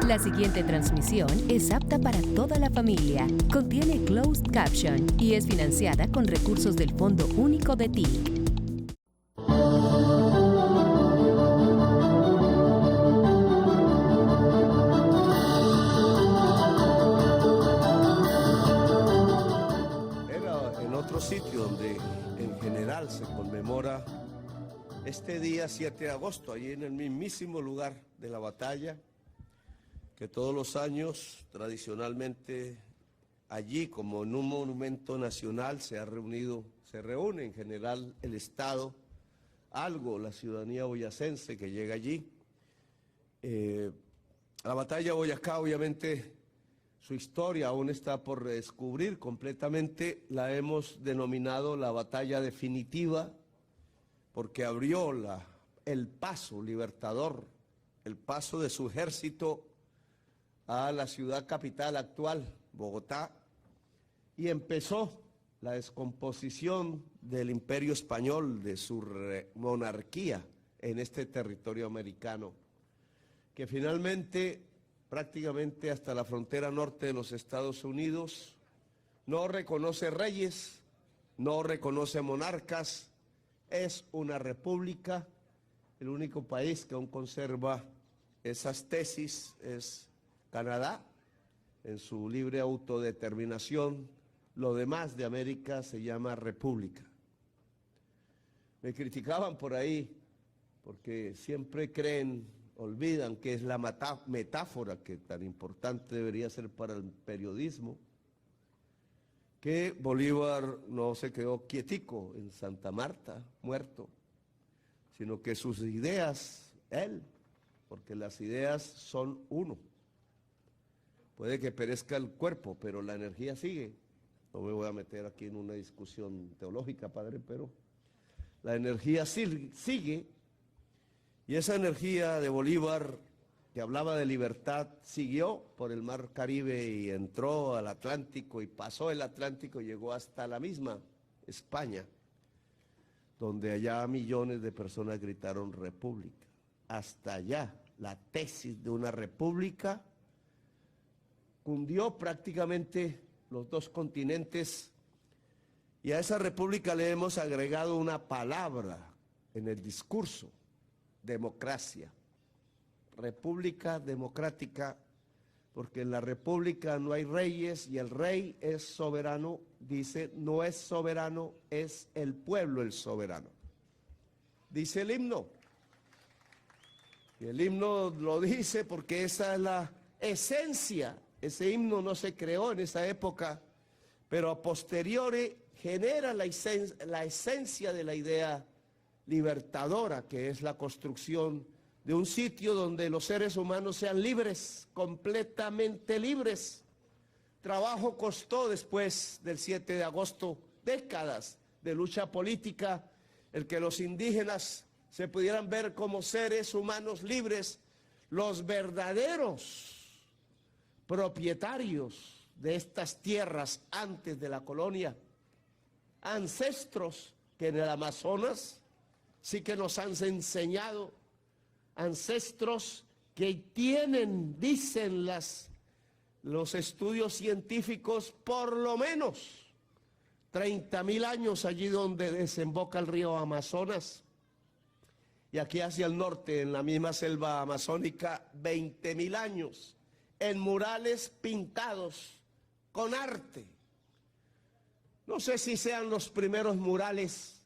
La siguiente transmisión es apta para toda la familia. Contiene closed caption y es financiada con recursos del Fondo Único de TIC. En otro sitio donde en general se conmemora este día 7 de agosto, allí en el mismísimo lugar de la batalla, que todos los años tradicionalmente allí como en un monumento nacional se reúne en general el Estado, algo la ciudadanía boyacense que llega allí. La batalla de Boyacá, obviamente, su historia aún está por redescubrir completamente. La hemos denominado la batalla definitiva porque abrió el paso libertador, el paso de su ejército a la ciudad capital actual, Bogotá, y empezó la descomposición del imperio español, de su monarquía en este territorio americano, que finalmente, prácticamente hasta la frontera norte de los Estados Unidos, no reconoce reyes, no reconoce monarcas, es una república. El único país que aún conserva esas tesis es Canadá, en su libre autodeterminación. Lo demás de América se llama república. Me criticaban por ahí, porque siempre olvidan que es la metáfora que tan importante debería ser para el periodismo, que Bolívar no se quedó quietico en Santa Marta, muerto, sino que sus ideas, porque las ideas son uno. Puede que perezca el cuerpo, pero la energía sigue. No me voy a meter aquí en una discusión teológica, padre, pero la energía sigue. Y esa energía de Bolívar, que hablaba de libertad, siguió por el mar Caribe y entró al Atlántico y pasó el Atlántico y llegó hasta la misma España, donde allá millones de personas gritaron república. Hasta allá la tesis de una república cundió prácticamente los dos continentes, y a esa república le hemos agregado una palabra en el discurso: democracia. República democrática, porque en la república no hay reyes y el rey es soberano. Dice, no es soberano, es el pueblo el soberano. Dice el himno. Y el himno lo dice porque esa es la esencia. Ese himno no se creó en esa época, pero a posteriori genera la esencia de la idea libertadora, que es la construcción de un sitio donde los seres humanos sean libres, completamente libres. Trabajo costó después del 7 de agosto, décadas de lucha política, el que los indígenas se pudieran ver como seres humanos libres, los verdaderos propietarios de estas tierras antes de la colonia, ancestros que en el Amazonas sí que nos han enseñado, ancestros que tienen, dicen los estudios científicos, por lo menos 30.000 años allí donde desemboca el río Amazonas, y aquí hacia el norte, en la misma selva amazónica, 20.000 años, en murales pintados con arte. No sé si sean los primeros murales,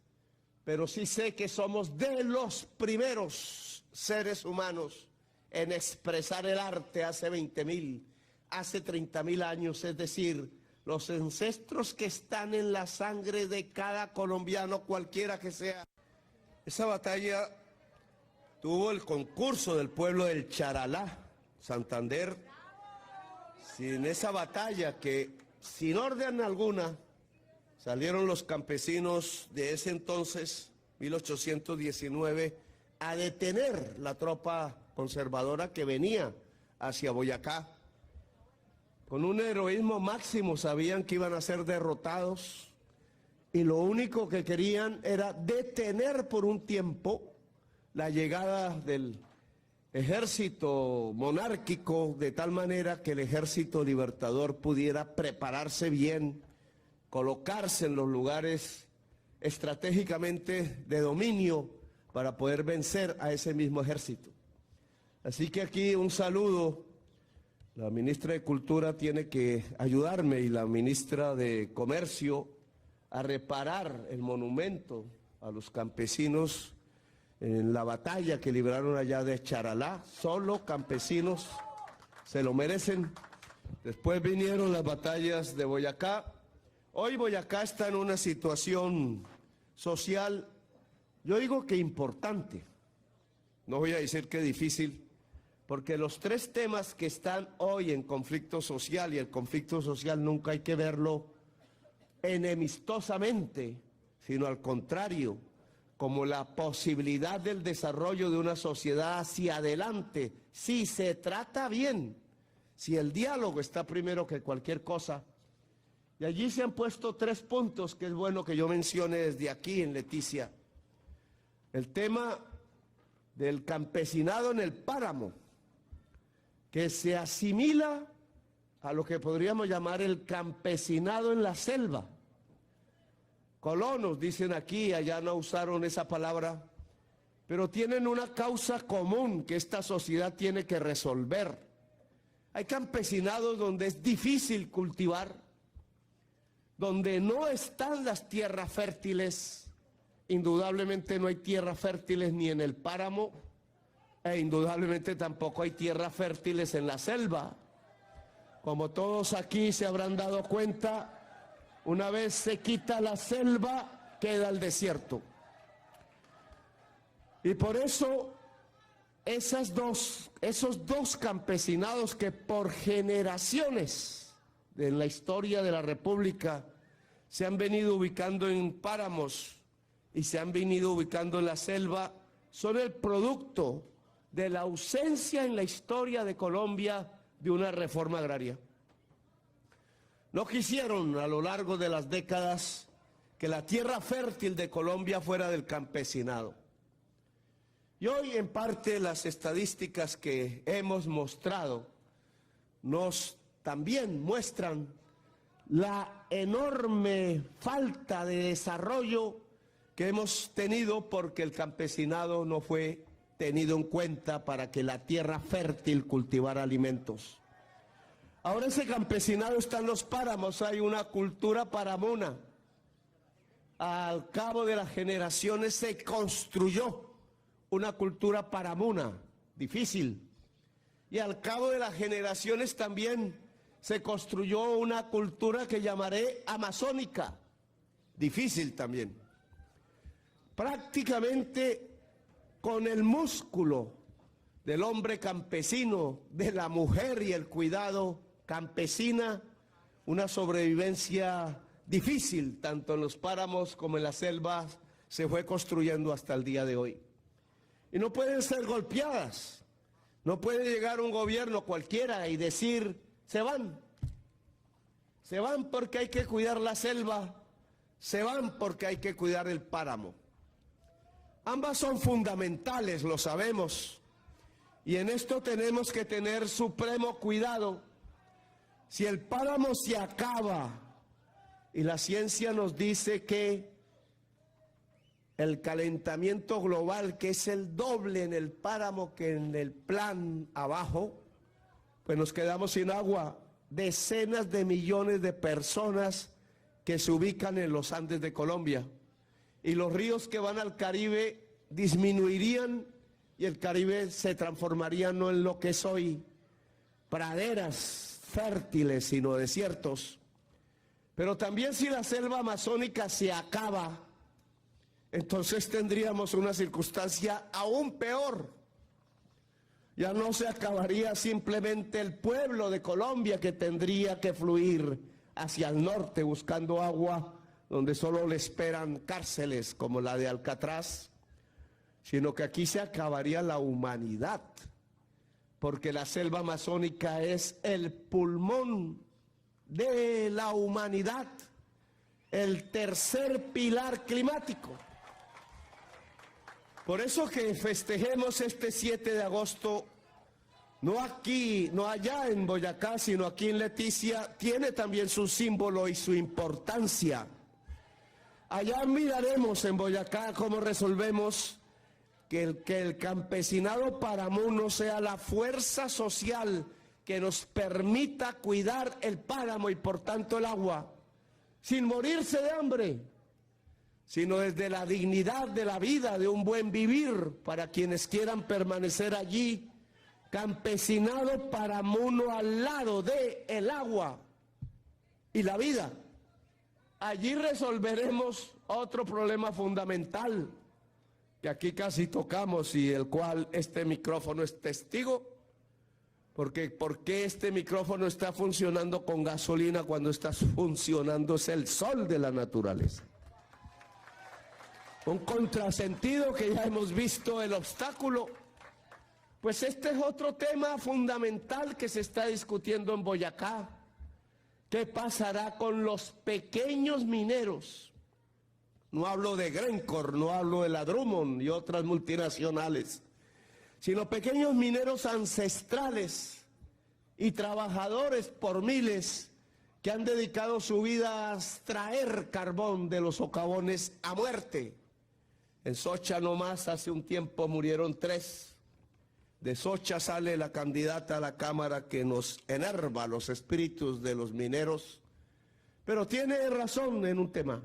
pero sí sé que somos de los primeros seres humanos en expresar el arte hace 20.000, hace 30.000 años, es decir, los ancestros que están en la sangre de cada colombiano, cualquiera que sea. Esa batalla tuvo el concurso del pueblo del Charalá, Santander. Sin esa batalla, que sin orden alguna salieron los campesinos de ese entonces, 1819, a detener la tropa conservadora que venía hacia Boyacá. Con un heroísmo máximo, sabían que iban a ser derrotados y lo único que querían era detener por un tiempo la llegada del ejército monárquico de tal manera que el ejército libertador pudiera prepararse bien, colocarse en los lugares estratégicamente de dominio para poder vencer a ese mismo ejército. Así que aquí un saludo. La ministra de Cultura tiene que ayudarme y la ministra de Comercio a reparar el monumento a los campesinos en la batalla que libraron allá de Charalá. Solo campesinos se lo merecen. Después vinieron las batallas de Boyacá. Hoy Boyacá está en una situación social, yo digo que importante. No voy a decir que difícil, porque los tres temas que están hoy en conflicto social, y el conflicto social nunca hay que verlo enemistosamente, sino al contrario, como la posibilidad del desarrollo de una sociedad hacia adelante, si se trata bien, si el diálogo está primero que cualquier cosa. Y allí se han puesto 3 puntos que es bueno que yo mencione desde aquí en Leticia. El tema del campesinado en el páramo, que se asimila a lo que podríamos llamar el campesinado en la selva. Colonos, dicen aquí, allá no usaron esa palabra, pero tienen una causa común que esta sociedad tiene que resolver. Hay campesinados donde es difícil cultivar, donde no están las tierras fértiles. Indudablemente no hay tierras fértiles ni en el páramo, e indudablemente tampoco hay tierras fértiles en la selva. Como todos aquí se habrán dado cuenta, una vez se quita la selva, queda el desierto. Y por eso esos dos campesinados que por generaciones en la historia de la República se han venido ubicando en páramos y se han venido ubicando en la selva, son el producto de la ausencia en la historia de Colombia de una reforma agraria. No quisieron a lo largo de las décadas que la tierra fértil de Colombia fuera del campesinado. Y hoy en parte las estadísticas que hemos mostrado nos también muestran la enorme falta de desarrollo que hemos tenido porque el campesinado no fue tenido en cuenta para que la tierra fértil cultivara alimentos. Ahora ese campesinado está en los páramos, hay una cultura paramona. Al cabo de las generaciones se construyó una cultura paramona, difícil. Y al cabo de las generaciones también se construyó una cultura que llamaré amazónica, difícil también. Prácticamente con el músculo del hombre campesino, de la mujer y el cuidado campesina, una sobrevivencia difícil, tanto en los páramos como en las selvas, se fue construyendo hasta el día de hoy. Y no pueden ser golpeadas, no puede llegar un gobierno cualquiera y decir, se van porque hay que cuidar la selva, se van porque hay que cuidar el páramo. Ambas son fundamentales, lo sabemos, y en esto tenemos que tener supremo cuidado. Si el páramo se acaba, y la ciencia nos dice que el calentamiento global, que es el doble en el páramo que en el plan abajo, pues nos quedamos sin agua. Decenas de millones de personas que se ubican en los Andes de Colombia. Y los ríos que van al Caribe disminuirían y el Caribe se transformaría no en lo que es hoy, praderas fértiles, sino desiertos. Pero también si la selva amazónica se acaba, entonces tendríamos una circunstancia aún peor. Ya no se acabaría simplemente el pueblo de Colombia que tendría que fluir hacia el norte buscando agua, donde solo le esperan cárceles como la de Alcatraz, sino que aquí se acabaría la humanidad, porque la selva amazónica es el pulmón de la humanidad, el tercer pilar climático. Por eso que festejemos este 7 de agosto, no aquí, no allá en Boyacá, sino aquí en Leticia, tiene también su símbolo y su importancia. Allá miraremos en Boyacá cómo resolvemos que el campesinado paramuno sea la fuerza social que nos permita cuidar el páramo y por tanto el agua, sin morirse de hambre, sino desde la dignidad de la vida, de un buen vivir para quienes quieran permanecer allí. Campesinado paramuno al lado de el agua y la vida. Allí resolveremos otro problema fundamental que aquí casi tocamos y el cual este micrófono es testigo, porque ¿por qué este micrófono está funcionando con gasolina cuando está funcionando es el sol de la naturaleza? Un contrasentido que ya hemos visto el obstáculo. Pues este es otro tema fundamental que se está discutiendo en Boyacá. ¿Qué pasará con los pequeños mineros? No hablo de Glencore, no hablo de la Drummond y otras multinacionales, sino pequeños mineros ancestrales y trabajadores por miles que han dedicado su vida a extraer carbón de los socavones a muerte. En Socha nomás hace un tiempo murieron 3. De Socha sale la candidata a la Cámara que nos enerva los espíritus de los mineros, pero tiene razón en un tema,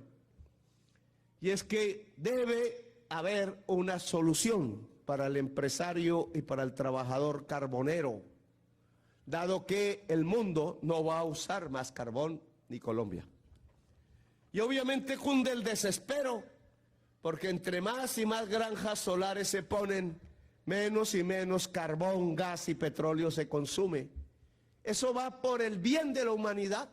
y es que debe haber una solución para el empresario y para el trabajador carbonero, dado que el mundo no va a usar más carbón, ni Colombia. Y obviamente cunde el desespero, porque entre más y más granjas solares se ponen, menos y menos carbón, gas y petróleo se consume. Eso va por el bien de la humanidad.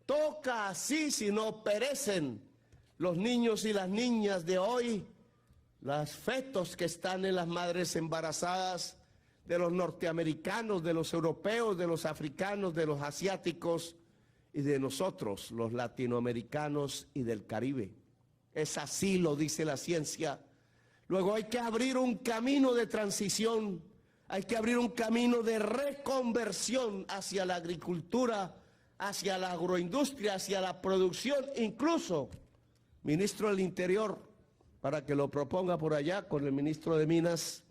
Toca así, si no perecen los niños y las niñas de hoy, los fetos que están en las madres embarazadas de los norteamericanos, de los europeos, de los africanos, de los asiáticos y de nosotros, los latinoamericanos y del Caribe. Es así, lo dice la ciencia. Luego hay que abrir un camino de transición, hay que abrir un camino de reconversión hacia la agricultura, hacia la agroindustria, hacia la producción, incluso, ministro del Interior, para que lo proponga por allá con el ministro de Minas,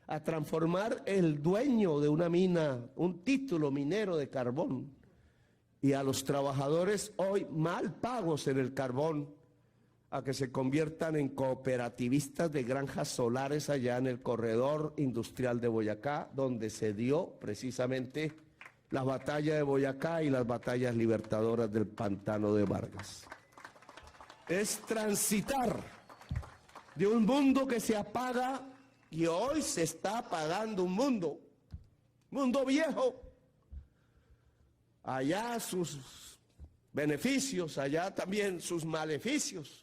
a transformar el dueño de una mina, un título minero de carbón, y a los trabajadores hoy mal pagos en el carbón, a que se conviertan en cooperativistas de granjas solares allá en el corredor industrial de Boyacá, donde se dio precisamente la batalla de Boyacá y las batallas libertadoras del pantano de Vargas. Es transitar de un mundo que se apaga, y hoy se está apagando un mundo viejo. Allá sus beneficios, allá también sus maleficios.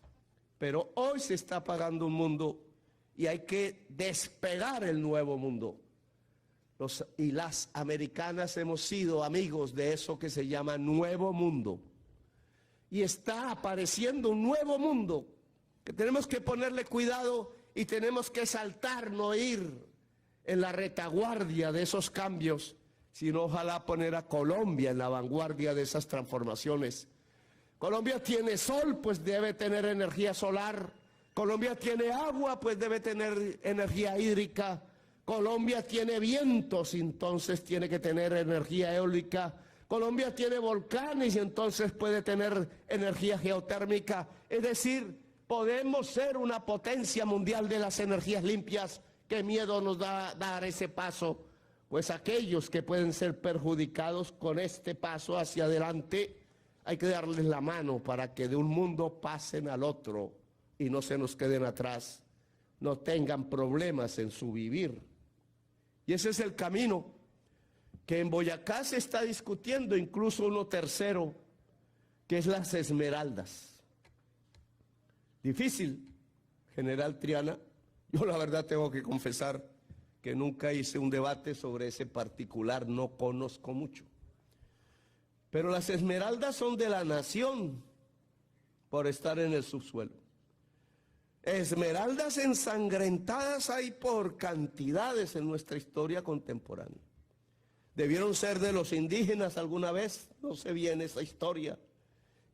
Pero hoy se está apagando un mundo y hay que despegar el nuevo mundo. Los y las americanas hemos sido amigos de eso que se llama nuevo mundo. Y está apareciendo un nuevo mundo que tenemos que ponerle cuidado y tenemos que saltar, no ir en la retaguardia de esos cambios, sino ojalá poner a Colombia en la vanguardia de esas transformaciones. Colombia tiene sol, pues debe tener energía solar. Colombia tiene agua, pues debe tener energía hídrica. Colombia tiene vientos, entonces tiene que tener energía eólica. Colombia tiene volcanes, y entonces puede tener energía geotérmica. Es decir, podemos ser una potencia mundial de las energías limpias. ¿Qué miedo nos da dar ese paso? Pues aquellos que pueden ser perjudicados con este paso hacia adelante, hay que darles la mano para que de un mundo pasen al otro y no se nos queden atrás, no tengan problemas en su vivir. Y ese es el camino que en Boyacá se está discutiendo, incluso uno tercero, que es las esmeraldas. Difícil, general Triana. Yo la verdad tengo que confesar que nunca hice un debate sobre ese particular, no conozco mucho. Pero las esmeraldas son de la nación por estar en el subsuelo. Esmeraldas ensangrentadas hay por cantidades en nuestra historia contemporánea. Debieron ser de los indígenas alguna vez, no sé bien esa historia.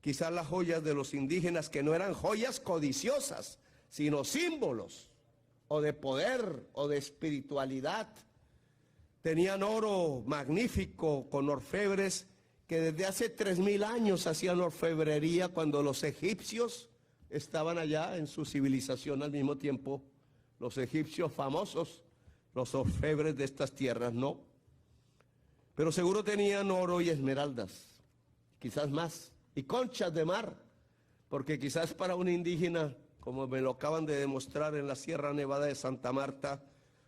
Quizás las joyas de los indígenas, que no eran joyas codiciosas, sino símbolos o de poder o de espiritualidad. Tenían oro magnífico con orfebres que desde hace 3000 años hacían orfebrería cuando los egipcios estaban allá en su civilización al mismo tiempo. Los egipcios famosos, los orfebres de estas tierras, no. Pero seguro tenían oro y esmeraldas, quizás más, y conchas de mar, porque quizás para un indígena, como me lo acaban de demostrar en la Sierra Nevada de Santa Marta,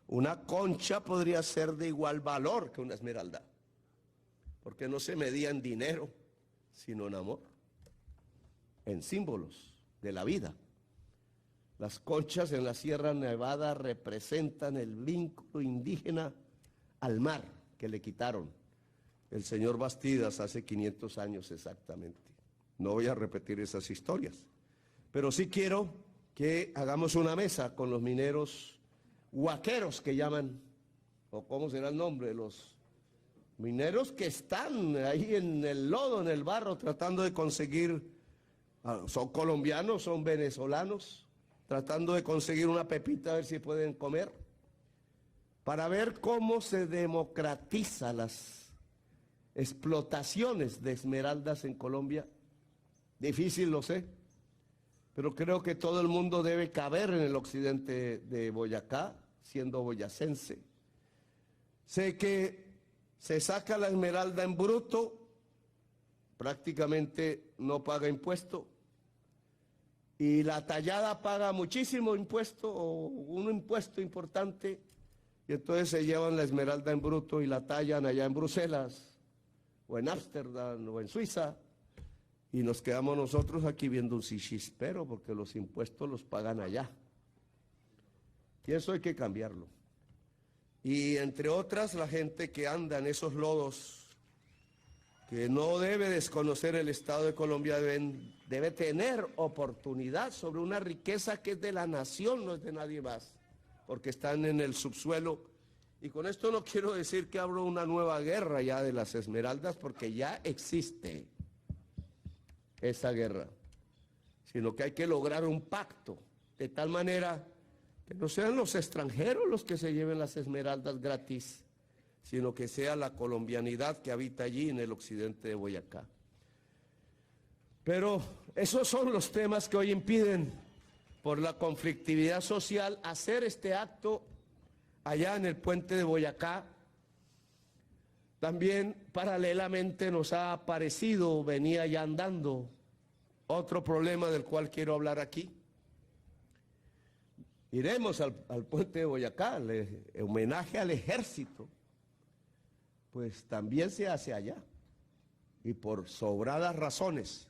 una concha podría ser de igual valor que una esmeralda, porque no se medía en dinero, sino en amor, en símbolos de la vida. Las conchas en la Sierra Nevada representan el vínculo indígena al mar que le quitaron el señor Bastidas hace 500 años exactamente. No voy a repetir esas historias, pero sí quiero que hagamos una mesa con los mineros huaqueros que llaman, o cómo será el nombre, los mineros que están ahí en el lodo, en el barro, tratando de conseguir, son colombianos, son venezolanos, tratando de conseguir una pepita a ver si pueden comer, para ver cómo se democratiza las explotaciones de esmeraldas en Colombia. Difícil, lo sé, pero creo que todo el mundo debe caber en el occidente de Boyacá, siendo boyacense. Sé que se saca la esmeralda en bruto, prácticamente no paga impuesto, y la tallada paga muchísimo impuesto, o un impuesto importante, y entonces se llevan la esmeralda en bruto y la tallan allá en Bruselas, o en Ámsterdam, o en Suiza, y nos quedamos nosotros aquí viendo un chispero porque los impuestos los pagan allá. Y eso hay que cambiarlo. Y entre otras, la gente que anda en esos lodos, que no debe desconocer el Estado de Colombia, debe tener oportunidad sobre una riqueza que es de la nación, no es de nadie más, porque están en el subsuelo. Y con esto no quiero decir que abro una nueva guerra ya de las esmeraldas, porque ya existe esa guerra, sino que hay que lograr un pacto, de tal manera que no sean los extranjeros los que se lleven las esmeraldas gratis, sino que sea la colombianidad que habita allí en el occidente de Boyacá. Pero esos son los temas que hoy impiden, por la conflictividad social, hacer este acto allá en el puente de Boyacá. También paralelamente nos ha aparecido, venía ya andando, otro problema del cual quiero hablar aquí. Iremos al puente de Boyacá, el homenaje al ejército, pues también se hace allá, y por sobradas razones.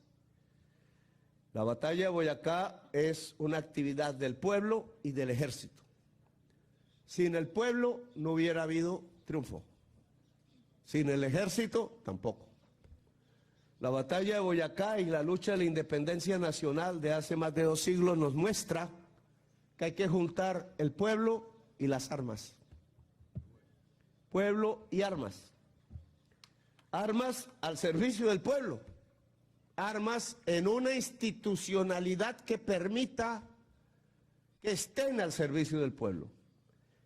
La batalla de Boyacá es una actividad del pueblo y del ejército. Sin el pueblo no hubiera habido triunfo. Sin el ejército, tampoco. La batalla de Boyacá y la lucha de la independencia nacional de hace más de 2 siglos nos muestra que hay que juntar el pueblo y las armas. Pueblo y armas. Armas al servicio del pueblo. Armas en una institucionalidad que permita que estén al servicio del pueblo.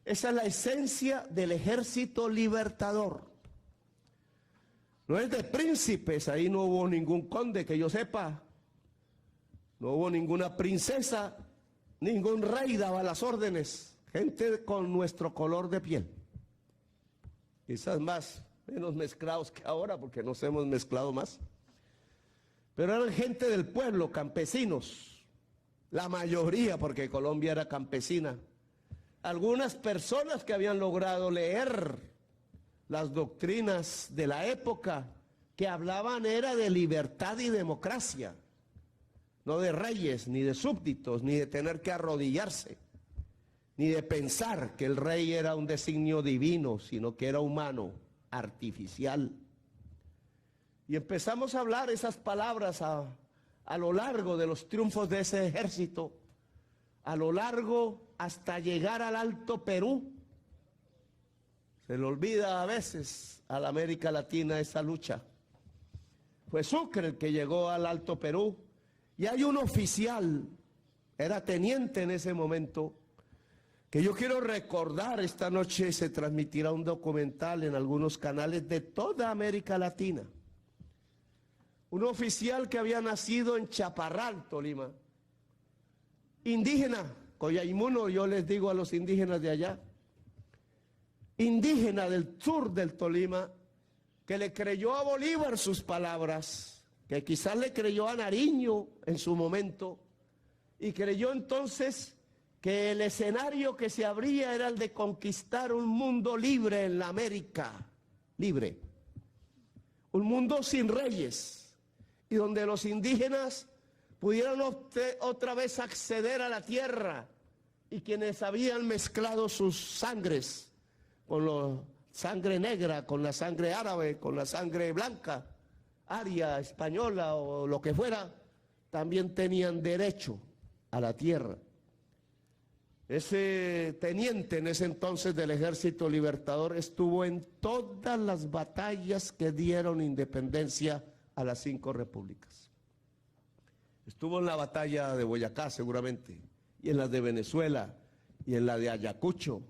Esa es la esencia del ejército libertador. No es de príncipes, ahí no hubo ningún conde que yo sepa, no hubo ninguna princesa, ningún rey daba las órdenes, gente con nuestro color de piel. Quizás menos mezclados que ahora, porque nos hemos mezclado más. Pero eran gente del pueblo, campesinos, la mayoría, porque Colombia era campesina. Algunas personas que habían logrado leer las doctrinas de la época, que hablaban era de libertad y democracia, no de reyes, ni de súbditos, ni de tener que arrodillarse, ni de pensar que el rey era un designio divino, sino que era humano, artificial. Y empezamos a hablar esas palabras a lo largo de los triunfos de ese ejército, a lo largo hasta llegar al Alto Perú. Se le olvida a veces a la América Latina esa lucha. Fue Sucre el que llegó al Alto Perú, y hay un oficial, era teniente en ese momento, que yo quiero recordar. Esta noche se transmitirá un documental en algunos canales de toda América Latina. Un oficial que había nacido en Chaparral, Tolima, indígena, Coyhaimuno, yo les digo a los indígenas de allá, indígena del sur del Tolima, que le creyó a Bolívar sus palabras, que quizás le creyó a Nariño en su momento, y creyó entonces que el escenario que se abría era el de conquistar un mundo libre en la América, libre, un mundo sin reyes, y donde los indígenas pudieran otra vez acceder a la tierra, y quienes habían mezclado sus sangres con la sangre negra, con la sangre árabe, con la sangre blanca, aria, española o lo que fuera, también tenían derecho a la tierra. Ese teniente en ese entonces del Ejército Libertador estuvo en todas las batallas que dieron independencia a las 5 repúblicas. Estuvo en la batalla de Boyacá seguramente, y en las de Venezuela, y en la de Ayacucho,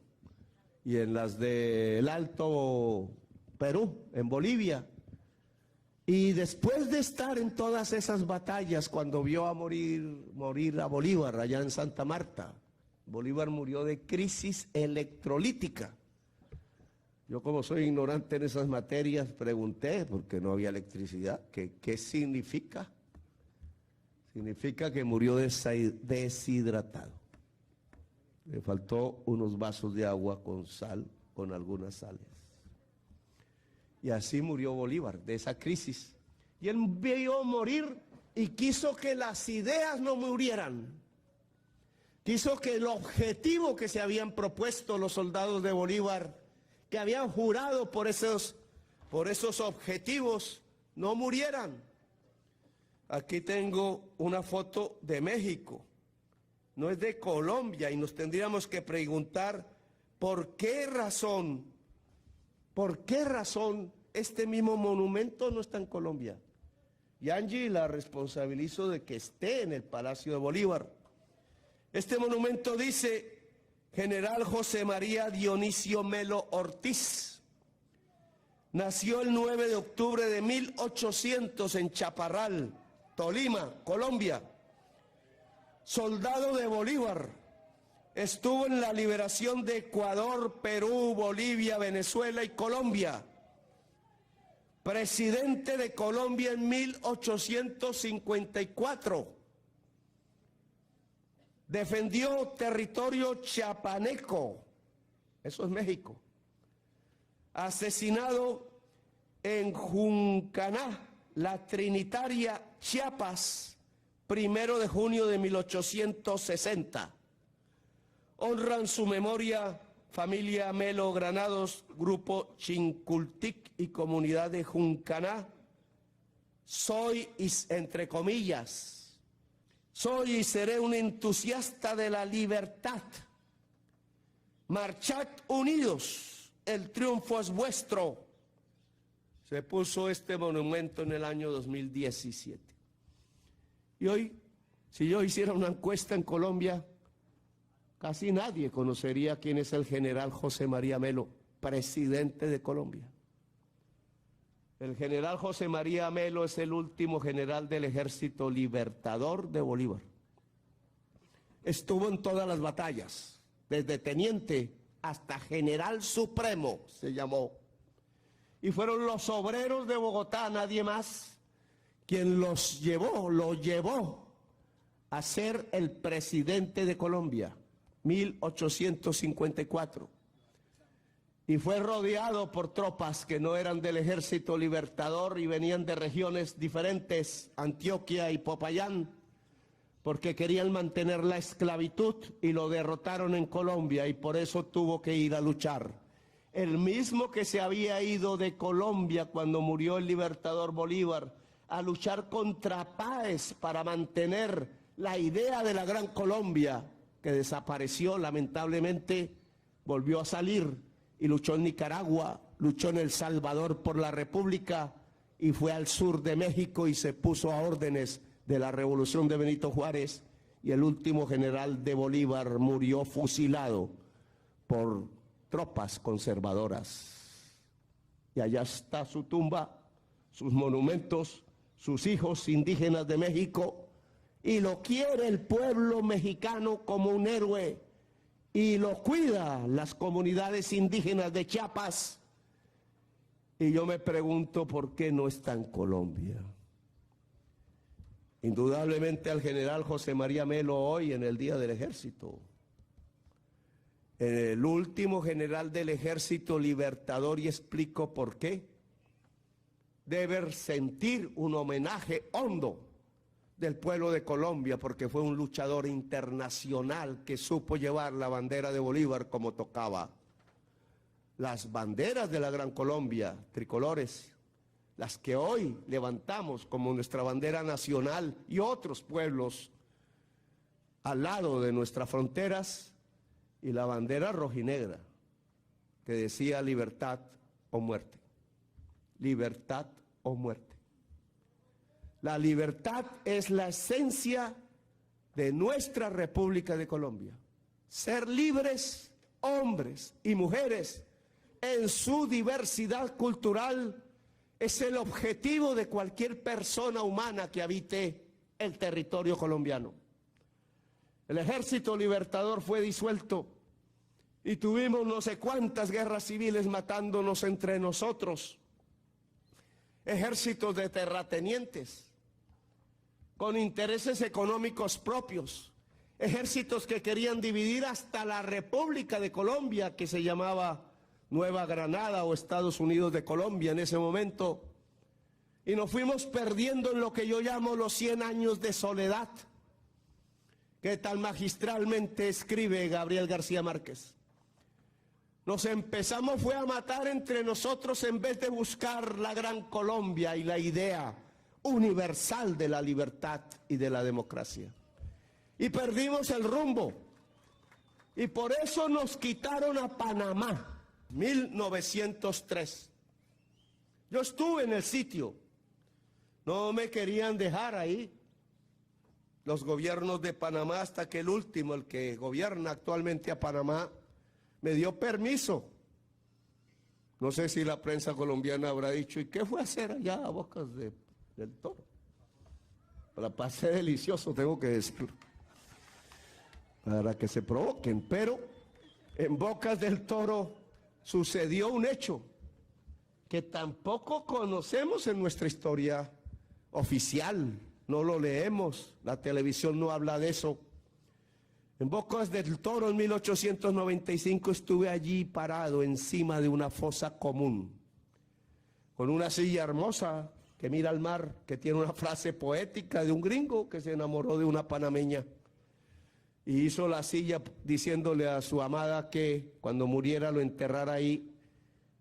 y en las del Alto Perú, en Bolivia. Y después de estar en todas esas batallas, cuando vio a morir a Bolívar allá en Santa Marta, Bolívar murió de crisis electrolítica. Yo, como soy ignorante en esas materias, pregunté, porque no había electricidad, ¿qué significa? Significa que murió deshidratado. Le faltó unos vasos de agua con sal, con algunas sales. Y así murió Bolívar, de esa crisis. Y él vio morir y quiso que las ideas no murieran. Quiso que el objetivo que se habían propuesto los soldados de Bolívar, que habían jurado por esos objetivos, no murieran. Aquí tengo una foto de México, no es de Colombia, y nos tendríamos que preguntar por qué razón este mismo monumento no está en Colombia. Y Angie la responsabilizo de que esté en el Palacio de Bolívar. Este monumento dice: General José María Dionisio Melo Ortiz. Nació el 9 de octubre de 1800 en Chaparral, Tolima, Colombia. Soldado de Bolívar. Estuvo en la liberación de Ecuador, Perú, Bolivia, Venezuela y Colombia. Presidente de Colombia en 1854. Defendió territorio chiapaneco, eso es México. Asesinado en Juncaná, la Trinitaria, Chiapas, 1 de junio de 1860. Honran su memoria familia Melo Granados, Grupo Chincultic y Comunidad de Juncaná. Soy, entre comillas, soy y seré un entusiasta de la libertad. Marchad unidos, el triunfo es vuestro. Se puso este monumento en el año 2017. Y hoy, si yo hiciera una encuesta en Colombia, casi nadie conocería quién es el general José María Melo, presidente de Colombia. El general José María Melo es el último general del Ejército Libertador de Bolívar. Estuvo en todas las batallas, desde teniente hasta general supremo se llamó. Y fueron los obreros de Bogotá, nadie más, quien lo llevó a ser el presidente de Colombia, 1854. Y fue rodeado por tropas que no eran del Ejército Libertador y venían de regiones diferentes, Antioquia y Popayán, porque querían mantener la esclavitud y lo derrotaron en Colombia y por eso tuvo que ir a luchar. El mismo que se había ido de Colombia cuando murió el libertador Bolívar a luchar contra Páez para mantener la idea de la Gran Colombia, que desapareció lamentablemente, volvió a salir y luchó en Nicaragua, luchó en El Salvador por la República y fue al sur de México y se puso a órdenes de la revolución de Benito Juárez, y el último general de Bolívar murió fusilado por tropas conservadoras. Y allá está su tumba, sus monumentos, sus hijos indígenas de México, y lo quiere el pueblo mexicano como un héroe, y lo cuida las comunidades indígenas de Chiapas. Y yo me pregunto por qué no está en Colombia. Indudablemente al general José María Melo hoy en el Día del Ejército, el último general del Ejército Libertador, y explico por qué, debe sentir un homenaje hondo del pueblo de Colombia, porque fue un luchador internacional que supo llevar la bandera de Bolívar como tocaba. Las banderas de la Gran Colombia, tricolores, las que hoy levantamos como nuestra bandera nacional, y otros pueblos al lado de nuestras fronteras, y la bandera rojinegra que decía libertad o muerte. Libertad o muerte. La libertad es la esencia de nuestra República de Colombia. Ser libres, hombres y mujeres, en su diversidad cultural, es el objetivo de cualquier persona humana que habite el territorio colombiano. El Ejército Libertador fue disuelto y tuvimos no sé cuántas guerras civiles matándonos entre nosotros. Ejércitos de terratenientes, con intereses económicos propios. Ejércitos que querían dividir hasta la República de Colombia, que se llamaba Nueva Granada o Estados Unidos de Colombia en ese momento, y nos fuimos perdiendo en lo que yo llamo los 100 años de soledad, que tan magistralmente escribe Gabriel García Márquez. Nos empezamos fue a matar entre nosotros en vez de buscar la Gran Colombia y la idea universal de la libertad y de la democracia. Y perdimos el rumbo, y por eso nos quitaron a Panamá. 1903. Yo estuve en el sitio, no me querían dejar ahí los gobiernos de Panamá, hasta que el último, el que gobierna actualmente a Panamá, me dio permiso. No sé si la prensa colombiana habrá dicho, ¿y qué fue a hacer allá a Bocas del Toro? La pasé delicioso, tengo que decirlo, para que se provoquen, pero en Bocas del Toro sucedió un hecho que tampoco conocemos en nuestra historia oficial, no lo leemos, la televisión no habla de eso. En Bocas del Toro en 1895 estuve allí parado encima de una fosa común, con una silla hermosa que mira al mar, que tiene una frase poética de un gringo que se enamoró de una panameña. Y hizo la silla diciéndole a su amada que cuando muriera lo enterrara ahí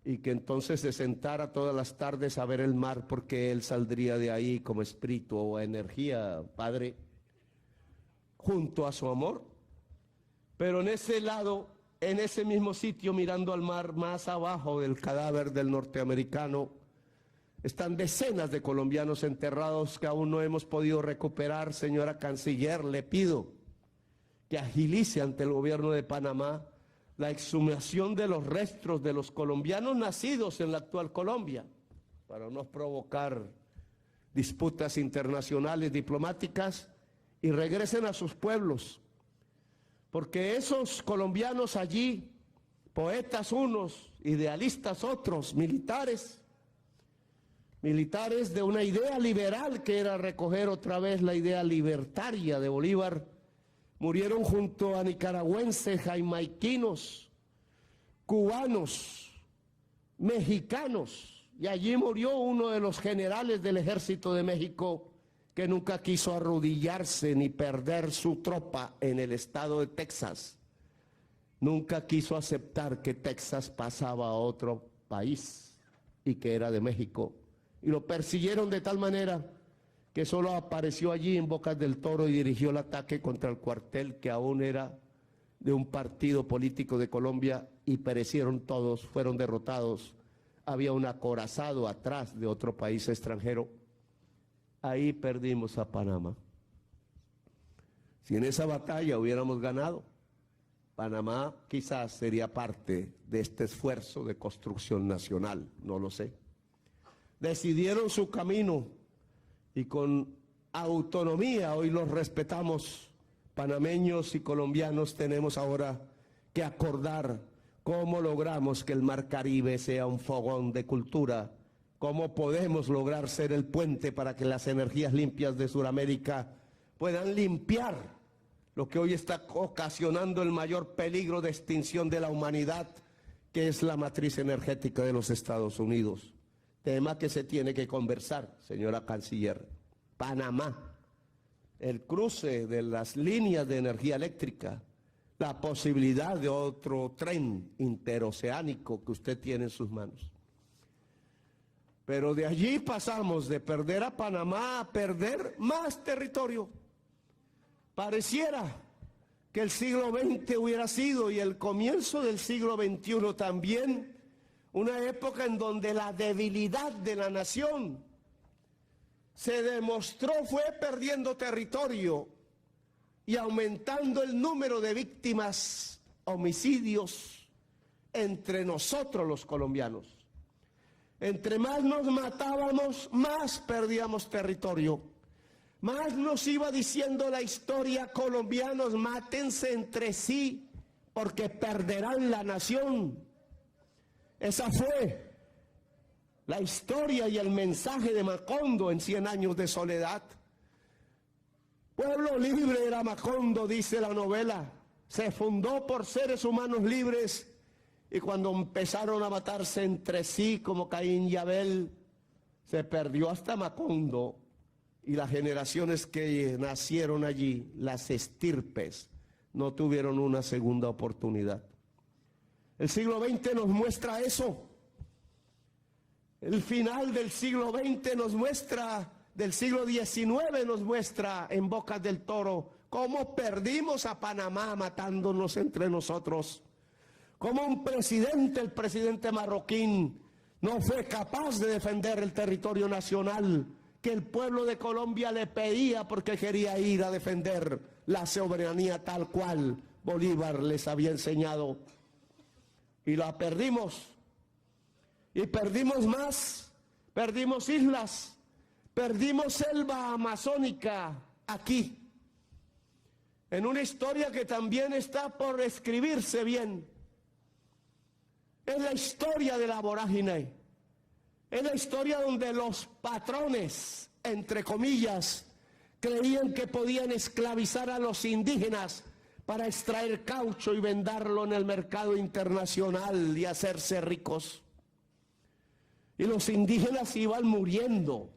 y que entonces se sentara todas las tardes a ver el mar, porque él saldría de ahí como espíritu o energía, padre, junto a su amor. Pero en ese lado, en ese mismo sitio, mirando al mar, más abajo del cadáver del norteamericano, están decenas de colombianos enterrados que aún no hemos podido recuperar. Señora Canciller, le pido que agilice ante el gobierno de Panamá la exhumación de los restos de los colombianos nacidos en la actual Colombia, para no provocar disputas internacionales diplomáticas, y regresen a sus pueblos, porque esos colombianos allí, poetas unos, idealistas otros, militares de una idea liberal que era recoger otra vez la idea libertaria de Bolívar, murieron junto a nicaragüenses, jamaiquinos, cubanos, mexicanos, y allí murió uno de los generales del Ejército de México, que nunca quiso arrodillarse ni perder su tropa en el estado de Texas. Nunca quiso aceptar que Texas pasaba a otro país y que era de México. Y lo persiguieron de tal manera que solo apareció allí en Bocas del Toro y dirigió el ataque contra el cuartel, que aún era de un partido político de Colombia y perecieron todos, fueron derrotados. Había un acorazado atrás de otro país extranjero. Ahí perdimos a Panamá. Si en esa batalla hubiéramos ganado, Panamá quizás sería parte de este esfuerzo de construcción nacional, no lo sé. Decidieron su camino y con autonomía hoy los respetamos. Panameños y colombianos tenemos ahora que acordar cómo logramos que el Mar Caribe sea un fogón de cultura, cómo podemos lograr ser el puente para que las energías limpias de Sudamérica puedan limpiar lo que hoy está ocasionando el mayor peligro de extinción de la humanidad, que es la matriz energética de los Estados Unidos. Tema que se tiene que conversar, señora Canciller. Panamá, el cruce de las líneas de energía eléctrica, la posibilidad de otro tren interoceánico que usted tiene en sus manos. Pero de allí pasamos de perder a Panamá a perder más territorio. Pareciera que el siglo XX hubiera sido, y el comienzo del siglo XXI también, una época en donde la debilidad de la nación se demostró, fue perdiendo territorio y aumentando el número de víctimas, homicidios entre nosotros los colombianos. Entre más nos matábamos, más perdíamos territorio. Más nos iba diciendo la historia: colombianos, mátense entre sí porque perderán la nación. Esa fue la historia y el mensaje de Macondo en 100 años de soledad. Pueblo libre era Macondo, dice la novela. Se fundó por seres humanos libres, y cuando empezaron a matarse entre sí como Caín y Abel, se perdió hasta Macondo. Y las generaciones que nacieron allí, las estirpes, no tuvieron una segunda oportunidad. El siglo XX nos muestra eso. El final del siglo XX nos muestra, del siglo XIX nos muestra en Bocas del Toro, cómo perdimos a Panamá matándonos entre nosotros. Cómo un presidente, el presidente marroquín, no fue capaz de defender el territorio nacional que el pueblo de Colombia le pedía, porque quería ir a defender la soberanía tal cual Bolívar les había enseñado. Y la perdimos. Y perdimos más, perdimos islas, perdimos selva amazónica aquí. En una historia que también está por escribirse bien. Es la historia de la vorágine. Es la historia donde los patrones, entre comillas, creían que podían esclavizar a los indígenas para extraer caucho y venderlo en el mercado internacional y hacerse ricos. Y los indígenas iban muriendo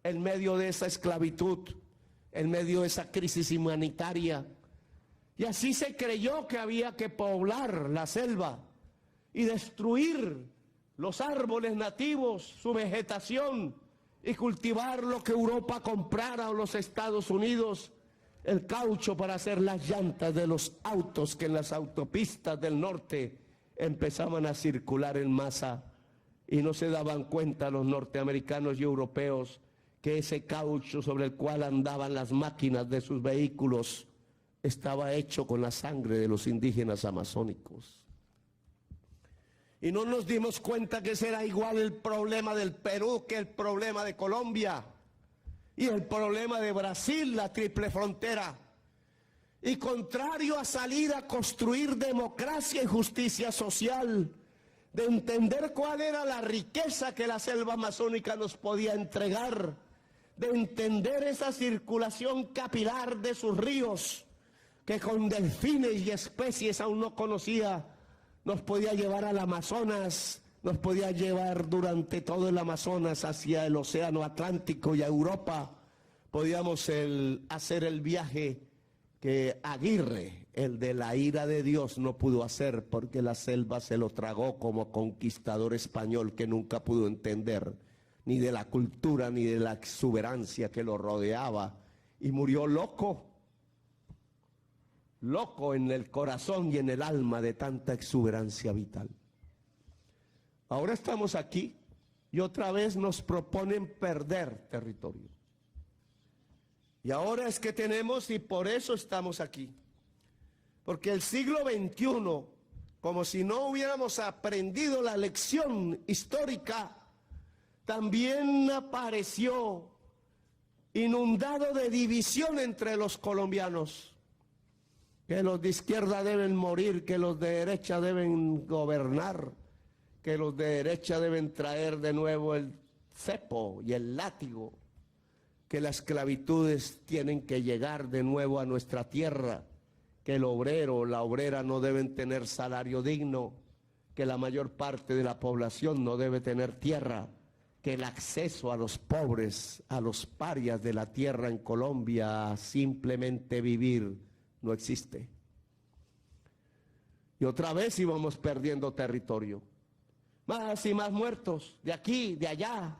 en medio de esa esclavitud, en medio de esa crisis humanitaria. Y así se creyó que había que poblar la selva y destruir los árboles nativos, su vegetación, y cultivar lo que Europa comprara o los Estados Unidos, el caucho para hacer las llantas de los autos que en las autopistas del norte empezaban a circular en masa, y no se daban cuenta los norteamericanos y europeos que ese caucho sobre el cual andaban las máquinas de sus vehículos estaba hecho con la sangre de los indígenas amazónicos. Y no nos dimos cuenta que ese era igual el problema del Perú que el problema de Colombia y el problema de Brasil, la triple frontera. Y contrario a salir a construir democracia y justicia social, de entender cuál era la riqueza que la selva amazónica nos podía entregar, de entender esa circulación capilar de sus ríos, que con delfines y especies aún no conocía, nos podía llevar al Amazonas, nos podía llevar durante todo el Amazonas hacia el Océano Atlántico y a Europa. Podíamos hacer el viaje que Aguirre, el de la ira de Dios, no pudo hacer porque la selva se lo tragó como conquistador español que nunca pudo entender ni de la cultura ni de la exuberancia que lo rodeaba, y murió loco loco en el corazón y en el alma de tanta exuberancia vital. Ahora estamos aquí y otra vez nos proponen perder territorio. Y ahora es que tenemos, y por eso estamos aquí. Porque el siglo XXI, como si no hubiéramos aprendido la lección histórica, también apareció inundado de división entre los colombianos. Que los de izquierda deben morir, que los de derecha deben gobernar, que los de derecha deben traer de nuevo el cepo y el látigo, que las esclavitudes tienen que llegar de nuevo a nuestra tierra, que el obrero o la obrera no deben tener salario digno, que la mayor parte de la población no debe tener tierra, que el acceso a los pobres, a los parias de la tierra en Colombia, a simplemente vivir, no existe. Y otra vez íbamos perdiendo territorio. Más y más muertos, de aquí, de allá,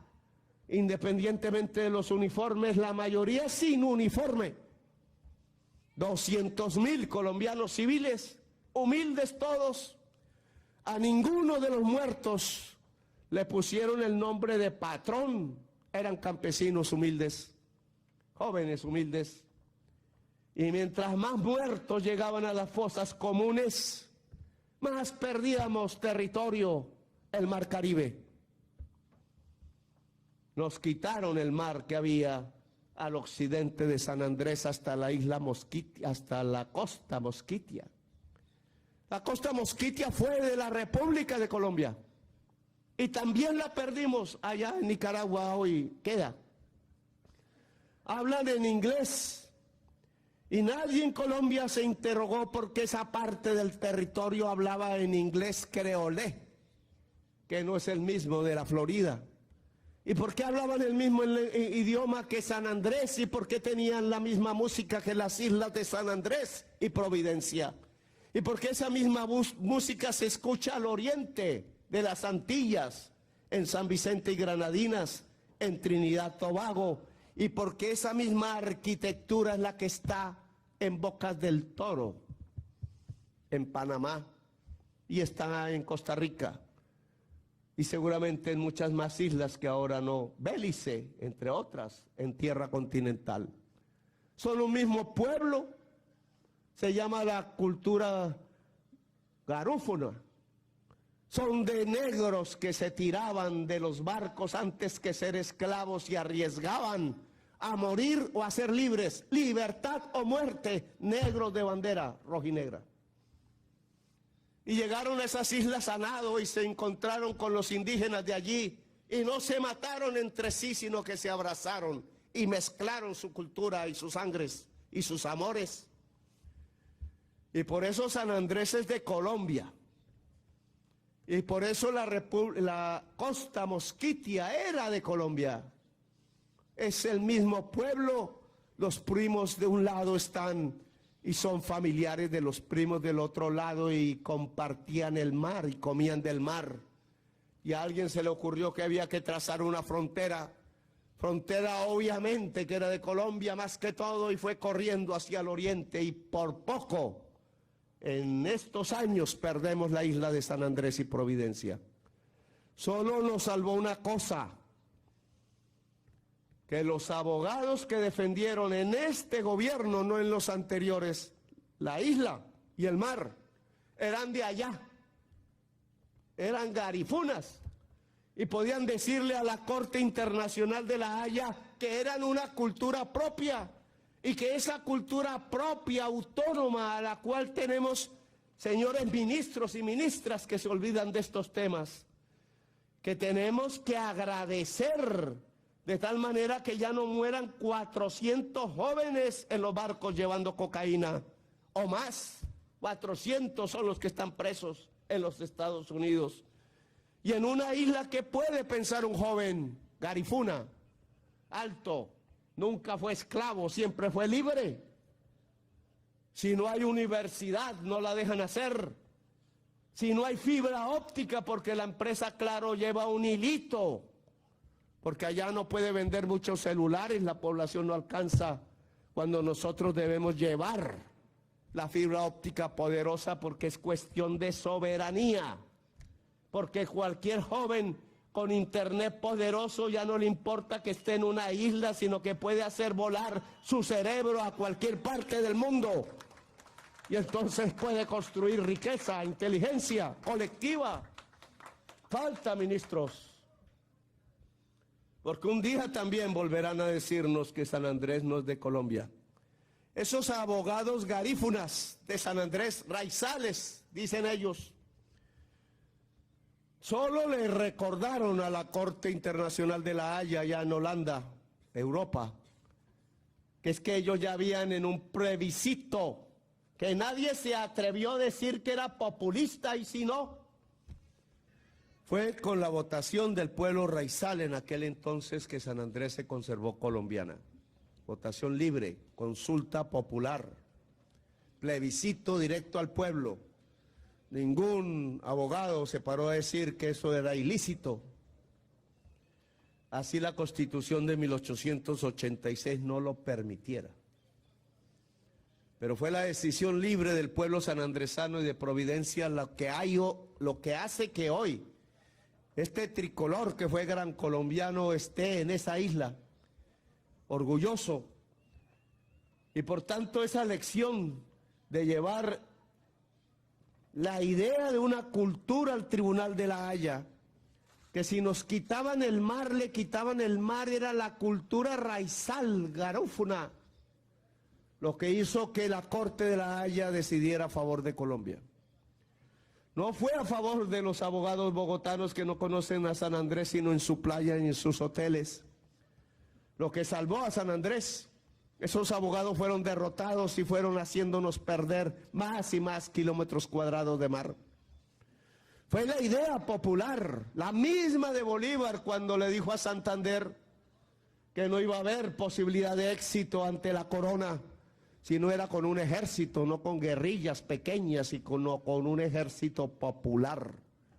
independientemente de los uniformes, la mayoría sin uniforme. 200.000 colombianos civiles, humildes todos. A ninguno de los muertos le pusieron el nombre de patrón. Eran campesinos humildes, jóvenes humildes. Y mientras más muertos llegaban a las fosas comunes, más perdíamos territorio. El mar Caribe. Nos quitaron el mar que había al occidente de San Andrés hasta la isla Mosquitia, hasta la costa Mosquitia. La costa Mosquitia fue de la República de Colombia y también la perdimos allá en Nicaragua, hoy queda. Hablan en inglés y nadie en Colombia se interrogó por qué esa parte del territorio hablaba en inglés creolé, que no es el mismo de la Florida. ¿Y por qué hablaban el mismo idioma que San Andrés? ¿Y por qué tenían la misma música que las islas de San Andrés y Providencia? ¿Y por qué esa misma música se escucha al oriente de las Antillas, en San Vicente y Granadinas, en Trinidad Tobago? ¿Y por qué esa misma arquitectura es la que está en Bocas del Toro, en Panamá, y está en Costa Rica? Y seguramente en muchas más islas que ahora no, Bélice, entre otras, en tierra continental. Son un mismo pueblo, se llama la cultura garúfuna. Son de negros que se tiraban de los barcos antes que ser esclavos y arriesgaban a morir o a ser libres. Libertad o muerte, negros de bandera rojinegra. Y llegaron a esas islas a nado y se encontraron con los indígenas de allí y no se mataron entre sí, sino que se abrazaron y mezclaron su cultura y sus sangres y sus amores. Y por eso San Andrés es de Colombia. Y por eso la costa Mosquitia era de Colombia. Es el mismo pueblo, los primos de un lado están y son familiares de los primos del otro lado y compartían el mar y comían del mar. Y a alguien se le ocurrió que había que trazar una frontera obviamente que era de Colombia más que todo, y fue corriendo hacia el oriente y por poco en estos años perdemos la isla de San Andrés y Providencia. Solo nos salvó una cosa, que los abogados que defendieron en este gobierno, no en los anteriores, la isla y el mar, eran de allá, eran garifunas, y podían decirle a la Corte Internacional de La Haya que eran una cultura propia, y que esa cultura propia, autónoma, a la cual tenemos señores ministros y ministras que se olvidan de estos temas, que tenemos que agradecer, de tal manera que ya no mueran 400 jóvenes en los barcos llevando cocaína, o más. 400 son los que están presos en los Estados Unidos. Y en una isla, ¿qué puede pensar un joven? Garifuna, alto, nunca fue esclavo, siempre fue libre. Si no hay universidad, no la dejan hacer. Si no hay fibra óptica, porque la empresa Claro lleva un hilito, porque allá no puede vender muchos celulares, la población no alcanza, cuando nosotros debemos llevar la fibra óptica poderosa porque es cuestión de soberanía, porque cualquier joven con internet poderoso ya no le importa que esté en una isla, sino que puede hacer volar su cerebro a cualquier parte del mundo. Y entonces puede construir riqueza, inteligencia colectiva. Falta, ministros. Porque un día también volverán a decirnos que San Andrés no es de Colombia. Esos abogados garífunas de San Andrés, raizales, dicen ellos, solo le recordaron a la Corte Internacional de la Haya, allá en Holanda, Europa, que es que ellos ya habían en un plebiscito, que nadie se atrevió a decir que era populista, y si no, fue con la votación del pueblo raizal en aquel entonces que San Andrés se conservó colombiana. Votación libre, consulta popular, plebiscito directo al pueblo. Ningún abogado se paró a decir que eso era ilícito. Así la Constitución de 1886 no lo permitiera. Pero fue la decisión libre del pueblo sanandresano y de Providencia lo que hace que hoy este tricolor que fue gran colombiano esté en esa isla, orgulloso. Y por tanto esa lección de llevar la idea de una cultura al Tribunal de la Haya, que si nos quitaban el mar, le quitaban el mar, era la cultura raizal, garófuna, lo que hizo que la Corte de la Haya decidiera a favor de Colombia. No fue a favor de los abogados bogotanos que no conocen a San Andrés sino en su playa y en sus hoteles. Lo que salvó a San Andrés, esos abogados fueron derrotados y fueron haciéndonos perder más y más kilómetros cuadrados de mar. Fue la idea popular, la misma de Bolívar cuando le dijo a Santander que no iba a haber posibilidad de éxito ante la corona si no era con un ejército, no con guerrillas pequeñas, y con un ejército popular,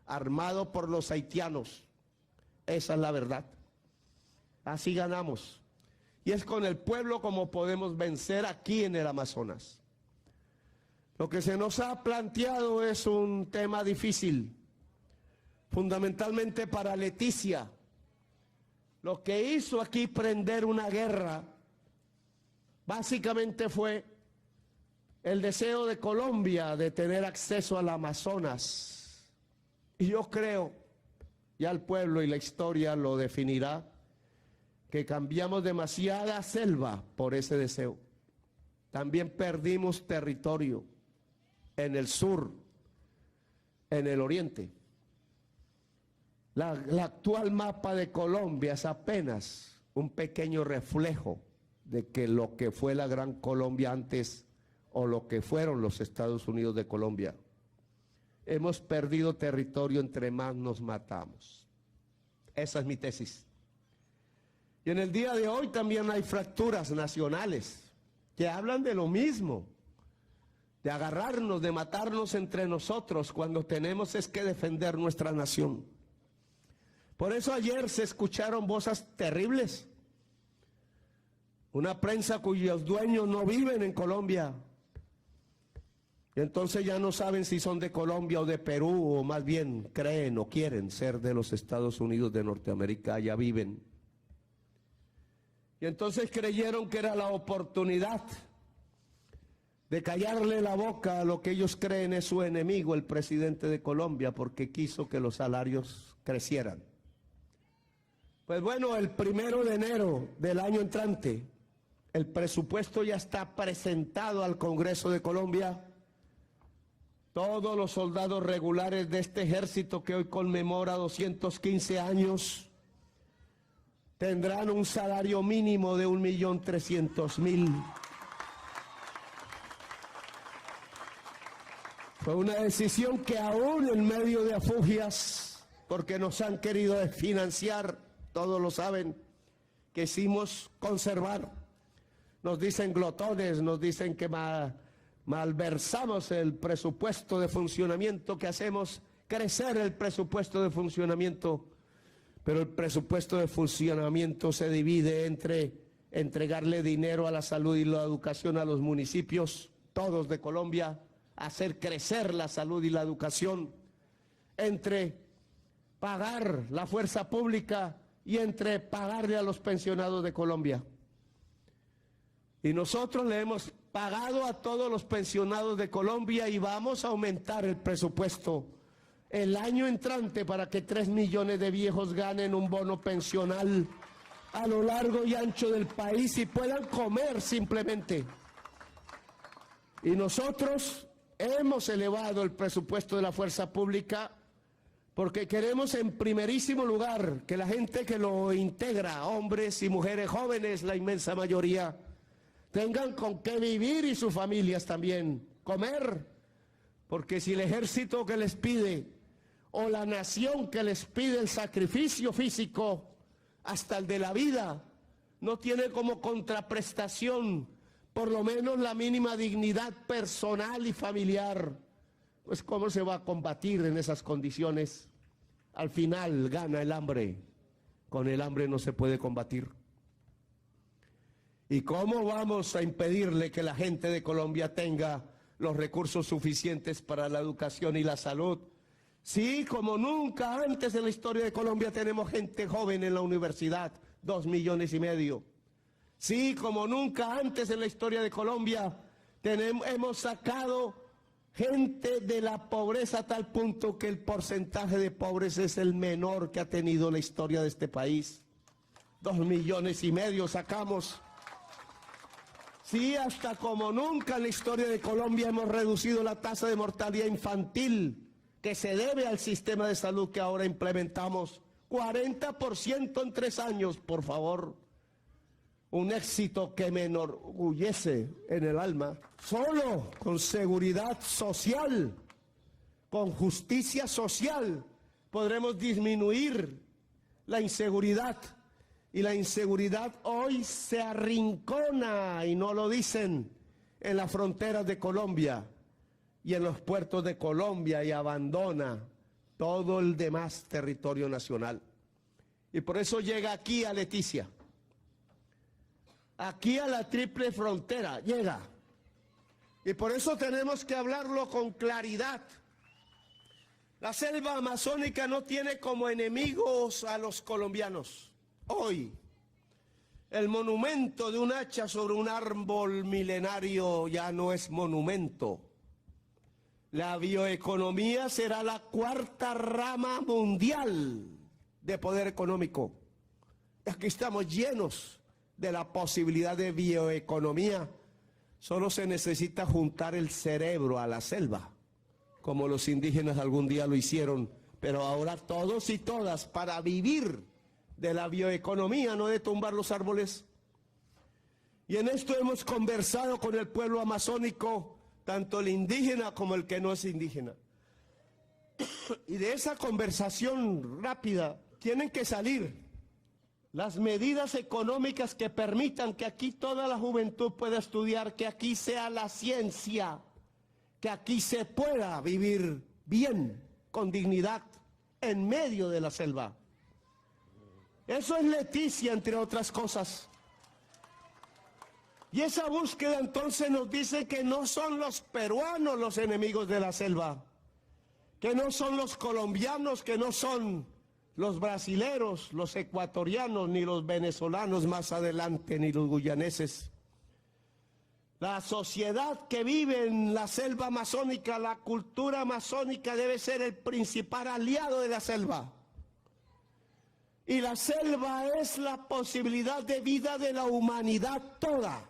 armado por los haitianos. Esa es la verdad. Así ganamos. Y es con el pueblo como podemos vencer aquí en el Amazonas. Lo que se nos ha planteado es un tema difícil, fundamentalmente para Leticia. Lo que hizo aquí prender una guerra básicamente fue el deseo de Colombia de tener acceso al Amazonas. Y yo creo, ya el pueblo y la historia lo definirá, que cambiamos demasiada selva por ese deseo. También perdimos territorio en el sur, en el oriente. La actual mapa de Colombia es apenas un pequeño reflejo de que lo que fue la Gran Colombia antes, o lo que fueron los Estados Unidos de Colombia. Hemos perdido territorio entre más nos matamos. Esa es mi tesis. Y en el día de hoy también hay fracturas nacionales que hablan de lo mismo, de agarrarnos, de matarnos entre nosotros cuando tenemos es que defender nuestra nación. Por eso ayer se escucharon voces terribles. Una prensa cuyos dueños no viven en Colombia. Y entonces ya no saben si son de Colombia o de Perú, o más bien creen o quieren ser de los Estados Unidos de Norteamérica, allá viven. Y entonces creyeron que era la oportunidad de callarle la boca a lo que ellos creen es su enemigo, el presidente de Colombia, porque quiso que los salarios crecieran. Pues bueno, el 1 de enero del año entrante, el presupuesto ya está presentado al Congreso de Colombia. Todos los soldados regulares de este ejército que hoy conmemora 215 años tendrán un salario mínimo de 1.300.000. Fue una decisión que aún en medio de afugias, porque nos han querido desfinanciar, todos lo saben, quisimos conservar. Nos dicen glotones, nos dicen que malversamos el presupuesto de funcionamiento, que hacemos crecer el presupuesto de funcionamiento, pero el presupuesto de funcionamiento se divide entre entregarle dinero a la salud y la educación a los municipios todos de Colombia, hacer crecer la salud y la educación, entre pagar la fuerza pública y entre pagarle a los pensionados de Colombia. Y nosotros le hemos pagado a todos los pensionados de Colombia y vamos a aumentar el presupuesto el año entrante para que 3 millones de viejos ganen un bono pensional a lo largo y ancho del país y puedan comer simplemente. Y nosotros hemos elevado el presupuesto de la fuerza pública porque queremos en primerísimo lugar que la gente que lo integra, hombres y mujeres jóvenes, la inmensa mayoría, tengan con qué vivir y sus familias también, comer, porque si el ejército que les pide o la nación que les pide el sacrificio físico, hasta el de la vida, no tiene como contraprestación por lo menos la mínima dignidad personal y familiar, pues ¿cómo se va a combatir en esas condiciones? Al final gana el hambre, con el hambre no se puede combatir. ¿Y cómo vamos a impedirle que la gente de Colombia tenga los recursos suficientes para la educación y la salud? Sí, como nunca antes en la historia de Colombia tenemos gente joven en la universidad, 2,5 millones. Sí, como nunca antes en la historia de Colombia hemos sacado gente de la pobreza a tal punto que el porcentaje de pobres es el menor que ha tenido la historia de este país. 2,5 millones sacamos. Sí, hasta como nunca en la historia de Colombia hemos reducido la tasa de mortalidad infantil que se debe al sistema de salud que ahora implementamos. 40% en 3 años, por favor. Un éxito que me enorgullece en el alma. Solo con seguridad social, con justicia social, podremos disminuir la inseguridad. Y la inseguridad hoy se arrincona, y no lo dicen, en las fronteras de Colombia y en los puertos de Colombia, y abandona todo el demás territorio nacional. Y por eso llega aquí a Leticia, aquí a la triple frontera, llega. Y por eso tenemos que hablarlo con claridad. La selva amazónica no tiene como enemigos a los colombianos. Hoy, el monumento de un hacha sobre un árbol milenario ya no es monumento. La bioeconomía será la 4ª rama mundial de poder económico. Aquí estamos llenos de la posibilidad de bioeconomía. Solo se necesita juntar el cerebro a la selva, como los indígenas algún día lo hicieron, pero ahora todos y todas para vivir de la bioeconomía, no de tumbar los árboles. Y en esto hemos conversado con el pueblo amazónico, tanto el indígena como el que no es indígena. Y de esa conversación rápida tienen que salir las medidas económicas que permitan que aquí toda la juventud pueda estudiar, que aquí sea la ciencia, que aquí se pueda vivir bien, con dignidad, en medio de la selva. Eso es Leticia, entre otras cosas. Y esa búsqueda entonces nos dice que no son los peruanos los enemigos de la selva, que no son los colombianos, que no son los brasileros, los ecuatorianos, ni los venezolanos más adelante, ni los guyaneses. La sociedad que vive en la selva amazónica, la cultura amazónica debe ser el principal aliado de la selva. Y la selva es la posibilidad de vida de la humanidad toda.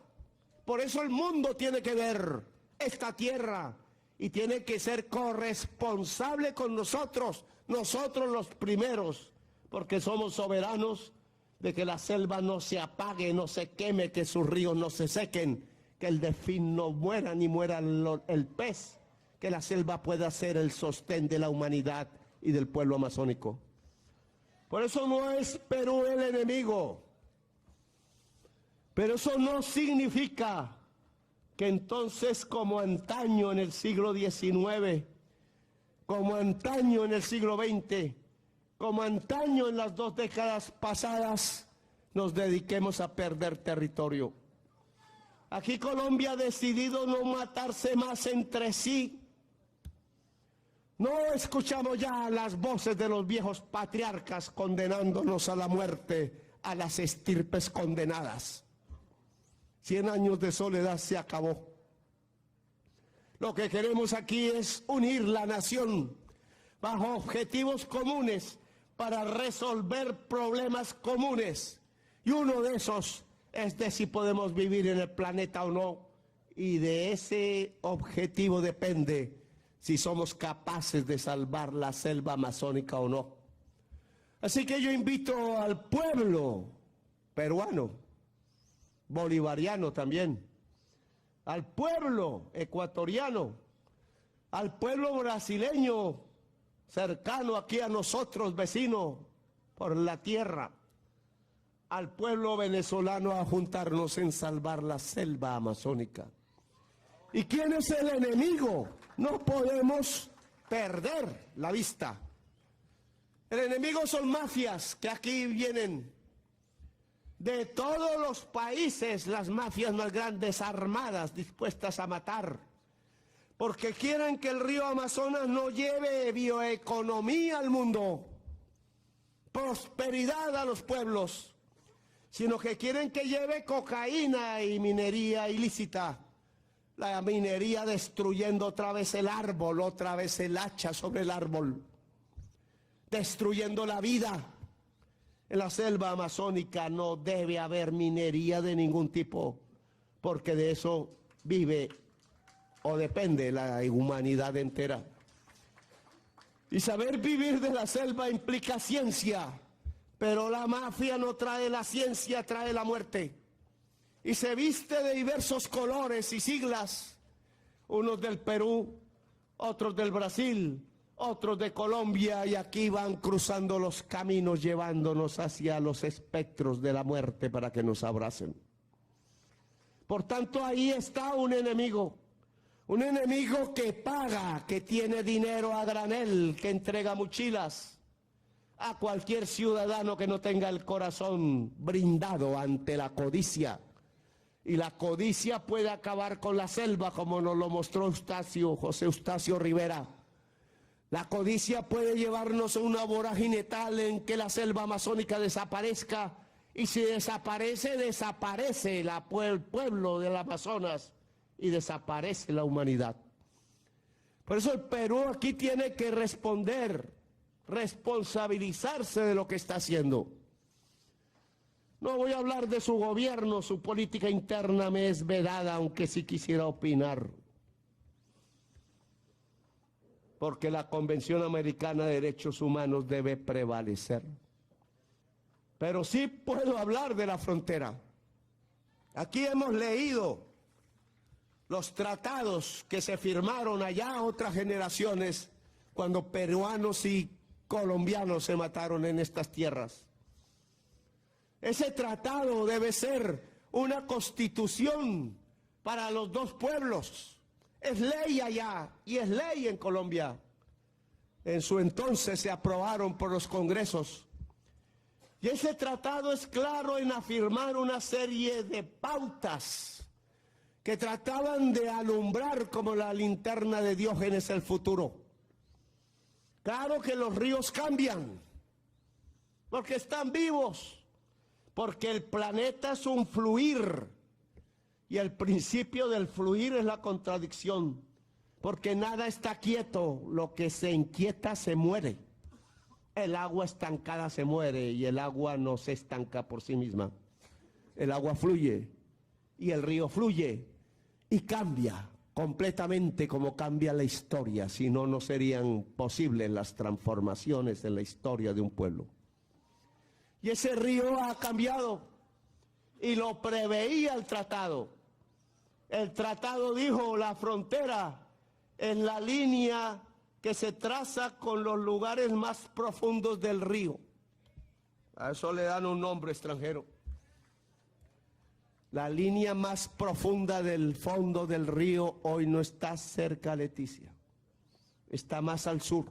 Por eso el mundo tiene que ver esta tierra y tiene que ser corresponsable con nosotros, nosotros los primeros, porque somos soberanos de que la selva no se apague, no se queme, que sus ríos no se sequen, que el delfín no muera ni muera el pez, que la selva pueda ser el sostén de la humanidad y del pueblo amazónico. Por eso no es Perú el enemigo, pero eso no significa que entonces, como antaño en el siglo XIX, como antaño en el siglo XX, como antaño en las 2 décadas pasadas, nos dediquemos a perder territorio. Aquí Colombia ha decidido no matarse más entre sí. No escuchamos ya las voces de los viejos patriarcas condenándonos a la muerte, a las estirpes condenadas. 100 años de soledad se acabó. Lo que queremos aquí es unir la nación bajo objetivos comunes para resolver problemas comunes. Y uno de esos es de si podemos vivir en el planeta o no. Y de ese objetivo depende si somos capaces de salvar la selva amazónica o no. Así que yo invito al pueblo peruano, bolivariano también, al pueblo ecuatoriano, al pueblo brasileño, cercano aquí a nosotros, vecino por la tierra, al pueblo venezolano a juntarnos en salvar la selva amazónica. ¿Y quién es el enemigo? No podemos perder la vista. El enemigo son mafias que aquí vienen de todos los países, las mafias más grandes armadas, dispuestas a matar, porque quieren que el río Amazonas no lleve bioeconomía al mundo, prosperidad a los pueblos, sino que quieren que lleve cocaína y minería ilícita. La minería destruyendo otra vez el árbol, otra vez el hacha sobre el árbol, destruyendo la vida. En la selva amazónica no debe haber minería de ningún tipo, porque de eso vive o depende la humanidad entera. Y saber vivir de la selva implica ciencia, pero la mafia no trae la ciencia, trae la muerte. Y se viste de diversos colores y siglas, unos del Perú, otros del Brasil, otros de Colombia, y aquí van cruzando los caminos llevándonos hacia los espectros de la muerte para que nos abracen. Por tanto, ahí está un enemigo que paga, que tiene dinero a granel, que entrega mochilas a cualquier ciudadano que no tenga el corazón brindado ante la codicia. Y la codicia puede acabar con la selva, como nos lo mostró José Eustacio Rivera. La codicia puede llevarnos a una vorágine tal en que la selva amazónica desaparezca, y si desaparece, desaparece el pueblo del Amazonas y desaparece la humanidad. Por eso el Perú aquí tiene que responder, responsabilizarse de lo que está haciendo. No voy a hablar de su gobierno, su política interna me es vedada, aunque sí quisiera opinar. Porque la Convención Americana de Derechos Humanos debe prevalecer. Pero sí puedo hablar de la frontera. Aquí hemos leído los tratados que se firmaron allá otras generaciones, cuando peruanos y colombianos se mataron en estas tierras. Ese tratado debe ser una constitución para los dos pueblos. Es ley allá y es ley en Colombia. En su entonces se aprobaron por los congresos. Y ese tratado es claro en afirmar una serie de pautas que trataban de alumbrar como la linterna de Diógenes el futuro. Claro que los ríos cambian, porque están vivos. Porque el planeta es un fluir, y el principio del fluir es la contradicción, porque nada está quieto, lo que se inquieta se muere. El agua estancada se muere y el agua no se estanca por sí misma. El agua fluye y el río fluye y cambia completamente como cambia la historia, si no, no serían posibles las transformaciones en la historia de un pueblo. Y ese río ha cambiado y lo preveía el tratado. El tratado dijo: la frontera es la línea que se traza con los lugares más profundos del río. A eso le dan un nombre extranjero. La línea más profunda del fondo del río hoy no está cerca, Leticia. Está más al sur.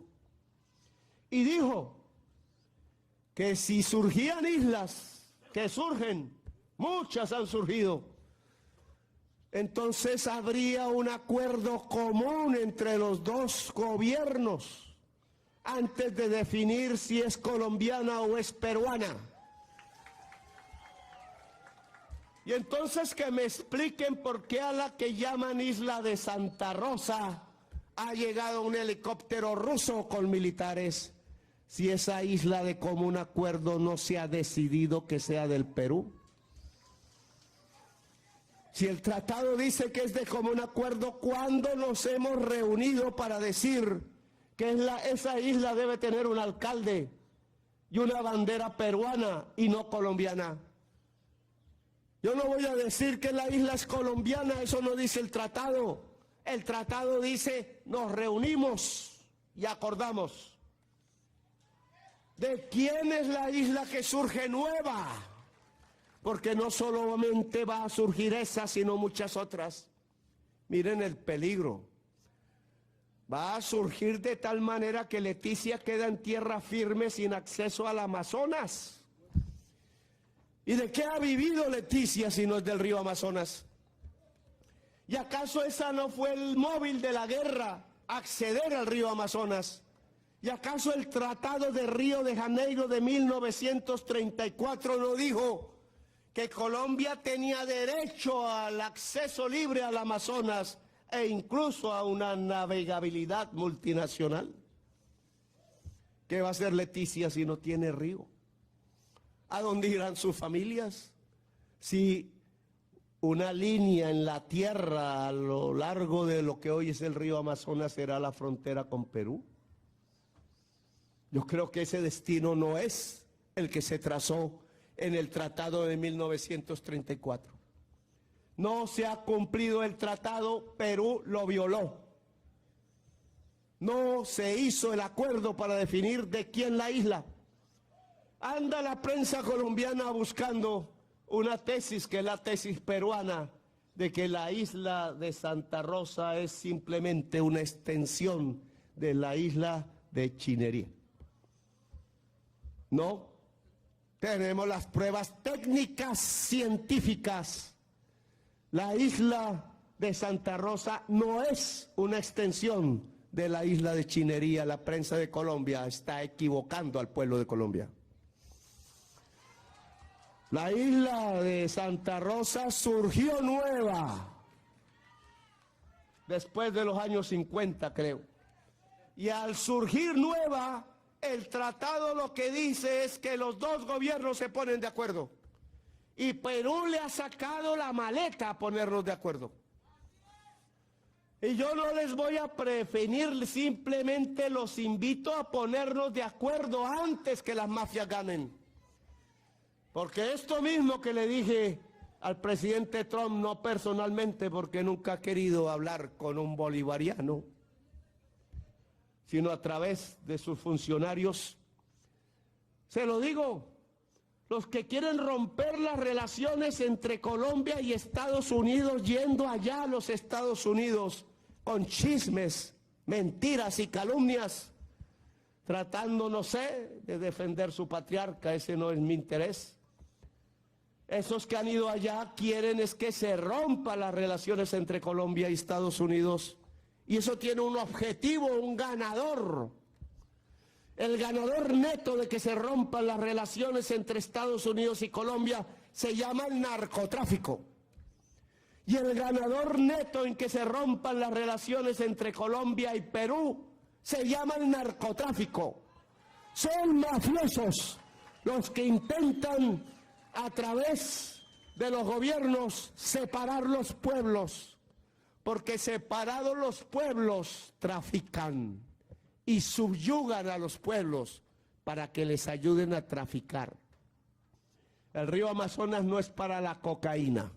Y dijo que si surgían islas, que surgen, muchas han surgido, entonces habría un acuerdo común entre los dos gobiernos antes de definir si es colombiana o es peruana. Y entonces que me expliquen por qué a la que llaman isla de Santa Rosa ha llegado un helicóptero ruso con militares, si esa isla de común acuerdo no se ha decidido que sea del Perú. Si el tratado dice que es de común acuerdo, ¿cuándo nos hemos reunido para decir que esa isla debe tener un alcalde y una bandera peruana y no colombiana? Yo no voy a decir que la isla es colombiana, eso no dice el tratado. El tratado dice, nos reunimos y acordamos. ¿De quién es la isla que surge nueva? Porque no solamente va a surgir esa, sino muchas otras. Miren el peligro. Va a surgir de tal manera que Leticia queda en tierra firme sin acceso al Amazonas. ¿Y de qué ha vivido Leticia si no es del río Amazonas? ¿Y acaso esa no fue el móvil de la guerra, acceder al río Amazonas? ¿Y acaso el Tratado de Río de Janeiro de 1934 no dijo que Colombia tenía derecho al acceso libre al Amazonas e incluso a una navegabilidad multinacional? ¿Qué va a hacer Leticia si no tiene río? ¿A dónde irán sus familias? Si una línea en la tierra a lo largo de lo que hoy es el río Amazonas será la frontera con Perú. Yo creo que ese destino no es el que se trazó en el Tratado de 1934. No se ha cumplido el tratado, Perú lo violó. No se hizo el acuerdo para definir de quién la isla. Anda la prensa colombiana buscando una tesis, que es la tesis peruana, de que la isla de Santa Rosa es simplemente una extensión de la isla de Chinería. No, tenemos las pruebas técnicas científicas. La isla de Santa Rosa no es una extensión de la isla de Chinería. La prensa de Colombia está equivocando al pueblo de Colombia. La isla de Santa Rosa surgió nueva después de los años 50, creo. Y al surgir nueva, el tratado lo que dice es que los dos gobiernos se ponen de acuerdo. Y Perú le ha sacado la maleta a ponernos de acuerdo. Y yo no les voy a prevenir, simplemente los invito a ponernos de acuerdo antes que las mafias ganen. Porque esto mismo que le dije al presidente Trump, no personalmente, porque nunca ha querido hablar con un bolivariano, sino a través de sus funcionarios, se lo digo, los que quieren romper las relaciones entre Colombia y Estados Unidos, yendo allá a los Estados Unidos con chismes, mentiras y calumnias, tratando, no sé, de defender su patriarca, ese no es mi interés. Esos que han ido allá quieren es que se rompan las relaciones entre Colombia y Estados Unidos. Y eso tiene un objetivo, un ganador. El ganador neto de que se rompan las relaciones entre Estados Unidos y Colombia se llama el narcotráfico. Y el ganador neto en que se rompan las relaciones entre Colombia y Perú se llama el narcotráfico. Son mafiosos los que intentan a través de los gobiernos separar los pueblos, porque separados los pueblos trafican y subyugan a los pueblos para que les ayuden a traficar. El río Amazonas no es para la cocaína,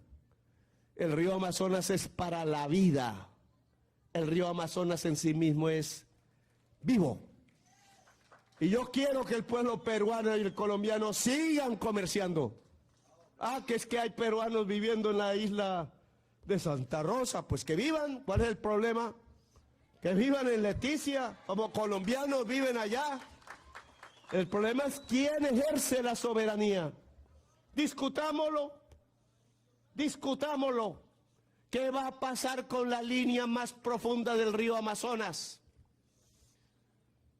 el río Amazonas es para la vida, el río Amazonas en sí mismo es vivo. Y yo quiero que el pueblo peruano y el colombiano sigan comerciando. Ah, que es que hay peruanos viviendo en la isla de Santa Rosa, pues que vivan. ¿Cuál es el problema? Que vivan en Leticia, como colombianos viven allá. El problema es quién ejerce la soberanía. Discutámoslo, discutámoslo. ¿Qué va a pasar con la línea más profunda del río Amazonas?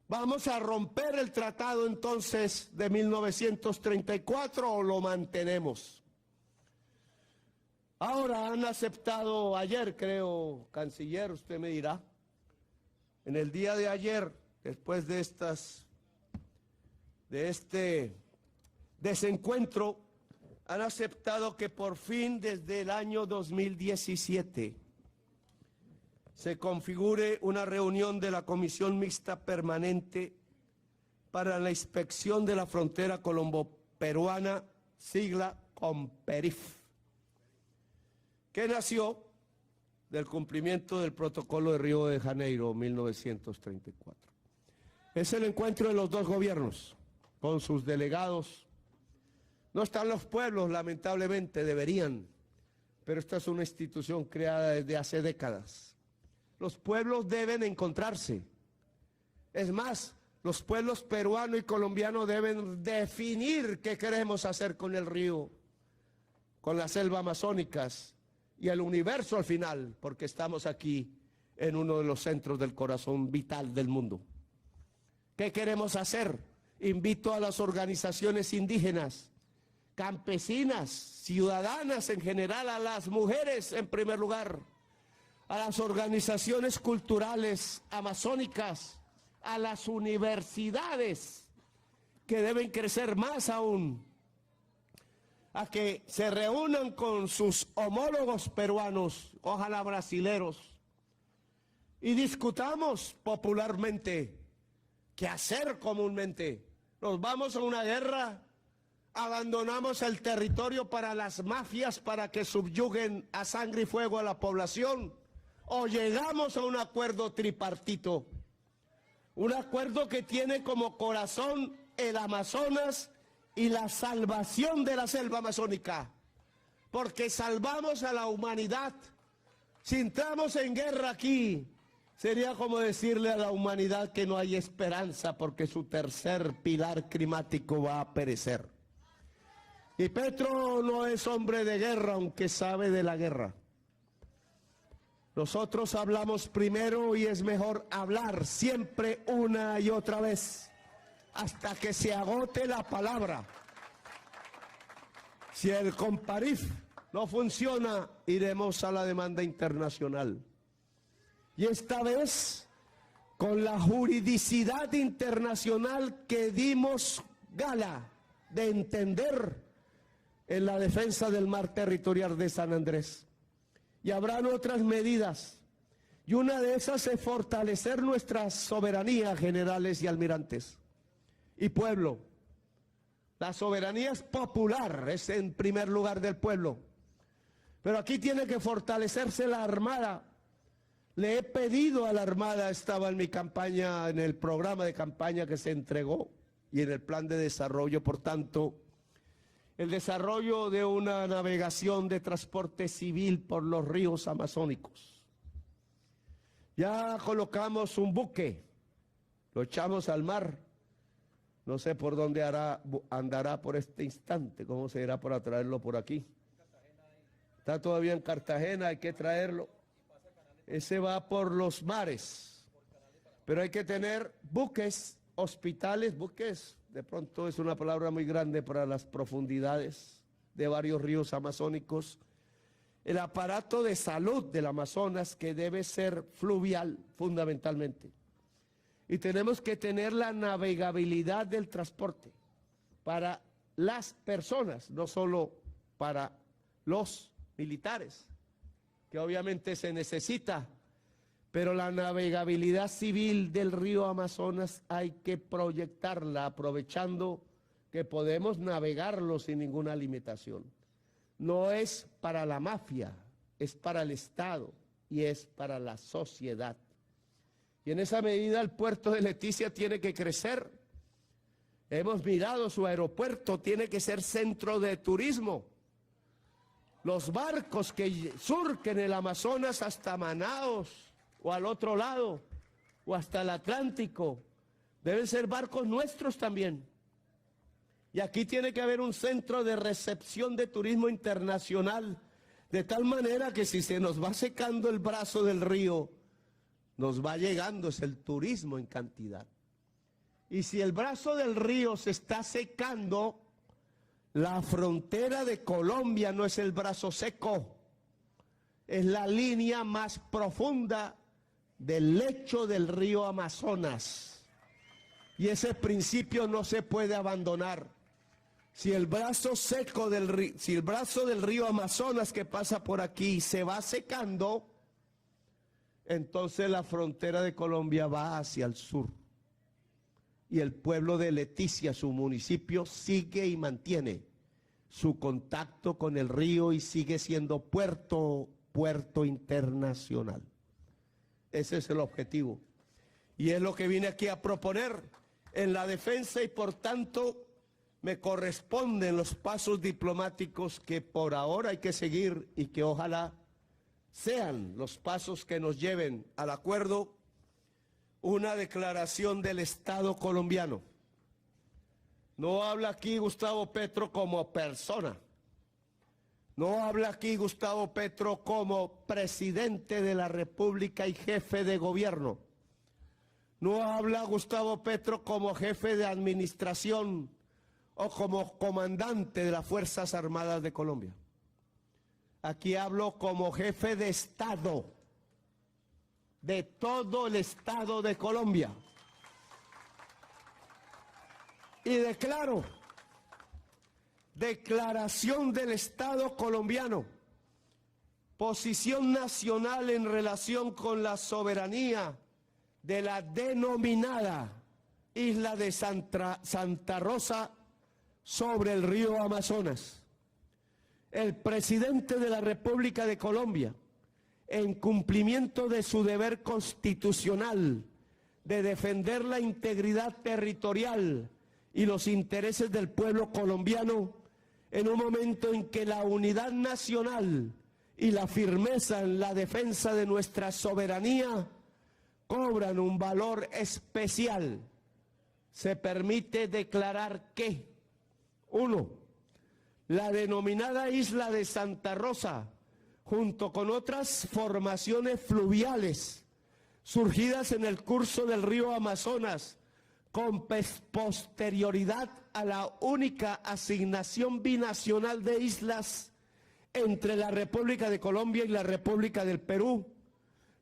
¿Vamos a romper el tratado entonces de 1934 o lo mantenemos? Ahora han aceptado ayer, creo, canciller, usted me dirá, en el día de ayer, después de este desencuentro, han aceptado que por fin desde el año 2017 se configure una reunión de la Comisión Mixta Permanente para la inspección de la frontera colombo-peruana, sigla COMPERIF, que nació del cumplimiento del Protocolo de Río de Janeiro, 1934. Es el encuentro de los dos gobiernos, con sus delegados. No están los pueblos, lamentablemente, deberían, pero esta es una institución creada desde hace décadas. Los pueblos deben encontrarse. Es más, los pueblos peruano y colombiano deben definir qué queremos hacer con el río, con las selvas amazónicas y el universo al final, porque estamos aquí en uno de los centros del corazón vital del mundo. ¿Qué queremos hacer? Invito a las organizaciones indígenas, campesinas, ciudadanas en general, a las mujeres en primer lugar, a las organizaciones culturales amazónicas, a las universidades que deben crecer más aún, a que se reúnan con sus homólogos peruanos, ojalá brasileros, y discutamos popularmente qué hacer comúnmente. Nos vamos a una guerra, abandonamos el territorio para las mafias para que subyuguen a sangre y fuego a la población, o llegamos a un acuerdo tripartito, un acuerdo que tiene como corazón el Amazonas y la salvación de la selva amazónica, porque salvamos a la humanidad. Si entramos en guerra aquí, sería como decirle a la humanidad que no hay esperanza porque su tercer pilar climático va a perecer. Y Petro no es hombre de guerra, aunque sabe de la guerra. Nosotros hablamos primero y es mejor hablar siempre una y otra vez, hasta que se agote la palabra. Si el COMPERIF no funciona, iremos a la demanda internacional. Y esta vez, con la juridicidad internacional que dimos gala de entender en la defensa del mar territorial de San Andrés. Y habrán otras medidas. Y una de esas es fortalecer nuestra soberanía, generales y almirantes. Y pueblo. La soberanía es popular, es en primer lugar del pueblo. Pero aquí tiene que fortalecerse la Armada. Le he pedido a la Armada, estaba en mi campaña, en el programa de campaña que se entregó y en el plan de desarrollo, por tanto, el desarrollo de una navegación de transporte civil por los ríos amazónicos. Ya colocamos un buque, lo echamos al mar, no sé por dónde andará por este instante, cómo se irá para traerlo por aquí. Está todavía en Cartagena, hay que traerlo. Ese va por los mares, pero hay que tener buques, hospitales, buques, de pronto es una palabra muy grande para las profundidades de varios ríos amazónicos. El aparato de salud del Amazonas, que debe ser fluvial fundamentalmente. Y tenemos que tener la navegabilidad del transporte para las personas, no solo para los militares, que obviamente se necesita, pero la navegabilidad civil del río Amazonas hay que proyectarla aprovechando que podemos navegarlo sin ninguna limitación. No es para la mafia, es para el Estado y es para la sociedad. Y en esa medida el puerto de Leticia tiene que crecer. Hemos mirado su aeropuerto, tiene que ser centro de turismo. Los barcos que surquen el Amazonas hasta Manaos o al otro lado, o hasta el Atlántico, deben ser barcos nuestros también. Y aquí tiene que haber un centro de recepción de turismo internacional De tal manera que si se nos va secando el brazo del río, nos va llegando es el turismo en cantidad. Y si el brazo del río se está secando, la frontera de Colombia no es el brazo seco, es la línea más profunda del lecho del río Amazonas. Y ese principio no se puede abandonar. Si el brazo seco del río, si el brazo del río Amazonas que pasa por aquí se va secando, entonces la frontera de Colombia va hacia el sur. Y el pueblo de Leticia, su municipio, sigue y mantiene su contacto con el río y sigue siendo puerto internacional. Ese es el objetivo. Y es lo que vine aquí a proponer en la defensa y por tanto me corresponden los pasos diplomáticos que por ahora hay que seguir y que ojalá sean los pasos que nos lleven al acuerdo. Una declaración del Estado colombiano. No habla aquí Gustavo Petro como persona. No habla aquí Gustavo Petro como presidente de la República y jefe de gobierno. No habla Gustavo Petro como jefe de administración o como comandante de las Fuerzas Armadas de Colombia. Aquí hablo como jefe de Estado de todo el Estado de Colombia. Y declaro, declaración del Estado colombiano, posición nacional en relación con la soberanía de la denominada isla de Santa Rosa sobre el río Amazonas. El presidente de la República de Colombia, en cumplimiento de su deber constitucional de defender la integridad territorial y los intereses del pueblo colombiano, en un momento en que la unidad nacional y la firmeza en la defensa de nuestra soberanía cobran un valor especial, se permite declarar que, 1. La denominada isla de Santa Rosa, junto con otras formaciones fluviales surgidas en el curso del río Amazonas, con posterioridad a la única asignación binacional de islas entre la República de Colombia y la República del Perú,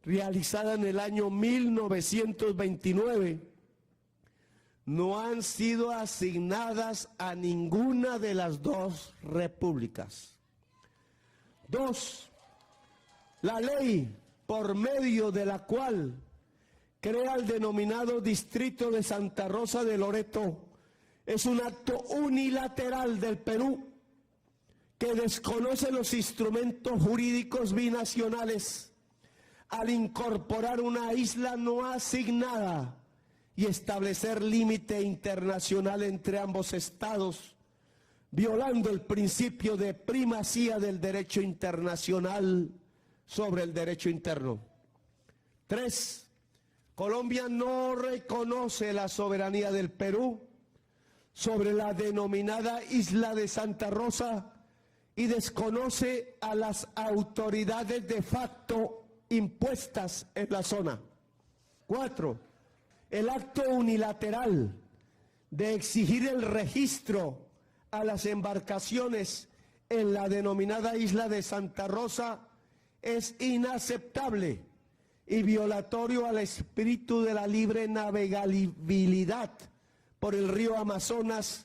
realizada en el año 1929, no han sido asignadas a ninguna de las dos repúblicas. 2. La ley por medio de la cual crea el denominado Distrito de Santa Rosa de Loreto es un acto unilateral del Perú que desconoce los instrumentos jurídicos binacionales al incorporar una isla no asignada y establecer límite internacional entre ambos estados, violando el principio de primacía del derecho internacional sobre el derecho interno. 3. Colombia no reconoce la soberanía del Perú sobre la denominada isla de Santa Rosa y desconoce a las autoridades de facto impuestas en la zona. 4. El acto unilateral de exigir el registro a las embarcaciones en la denominada isla de Santa Rosa es inaceptable y violatorio al espíritu de la libre navegabilidad por el río Amazonas,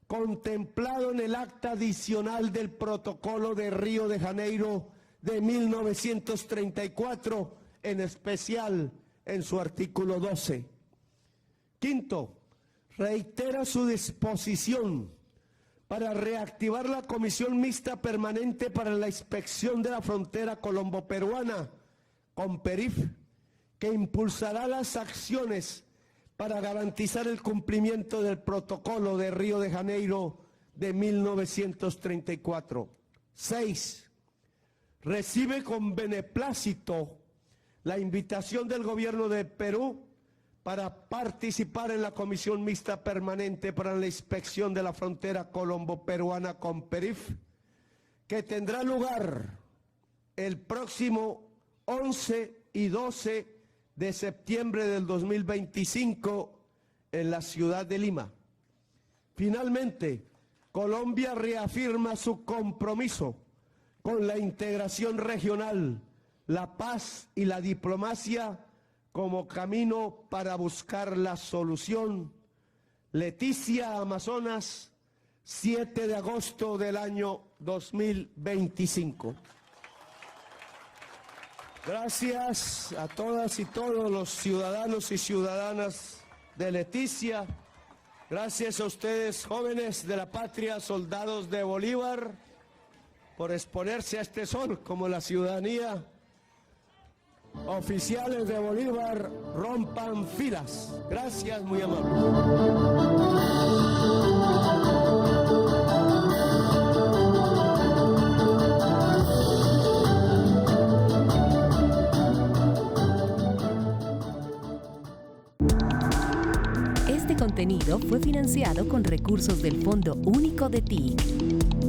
contemplado en el acta adicional del Protocolo de Río de Janeiro de 1934, en especial en su artículo 12. 5. Reitera su disposición para reactivar la Comisión Mixta Permanente para la Inspección de la Frontera Colombo-Peruana, COMPERIF, que impulsará las acciones para garantizar el cumplimiento del Protocolo de Río de Janeiro de 1934. 6. Recibe con beneplácito la invitación del gobierno de Perú para participar en la Comisión Mixta Permanente para la Inspección de la Frontera Colombo-Peruana, COMPERIF, que tendrá lugar el próximo 11 y 12 de septiembre del 2025 en la ciudad de Lima. Finalmente, Colombia reafirma su compromiso con la integración regional, la paz y la diplomacia como camino para buscar la solución. Leticia, Amazonas, 7 de agosto del año 2025. Gracias a todas y todos los ciudadanos y ciudadanas de Leticia. Gracias a ustedes, jóvenes de la patria, soldados de Bolívar, por exponerse a este sol como la ciudadanía. Oficiales de Bolívar, rompan filas. Gracias, muy amables. Este contenido fue financiado con recursos del Fondo Único de TIC.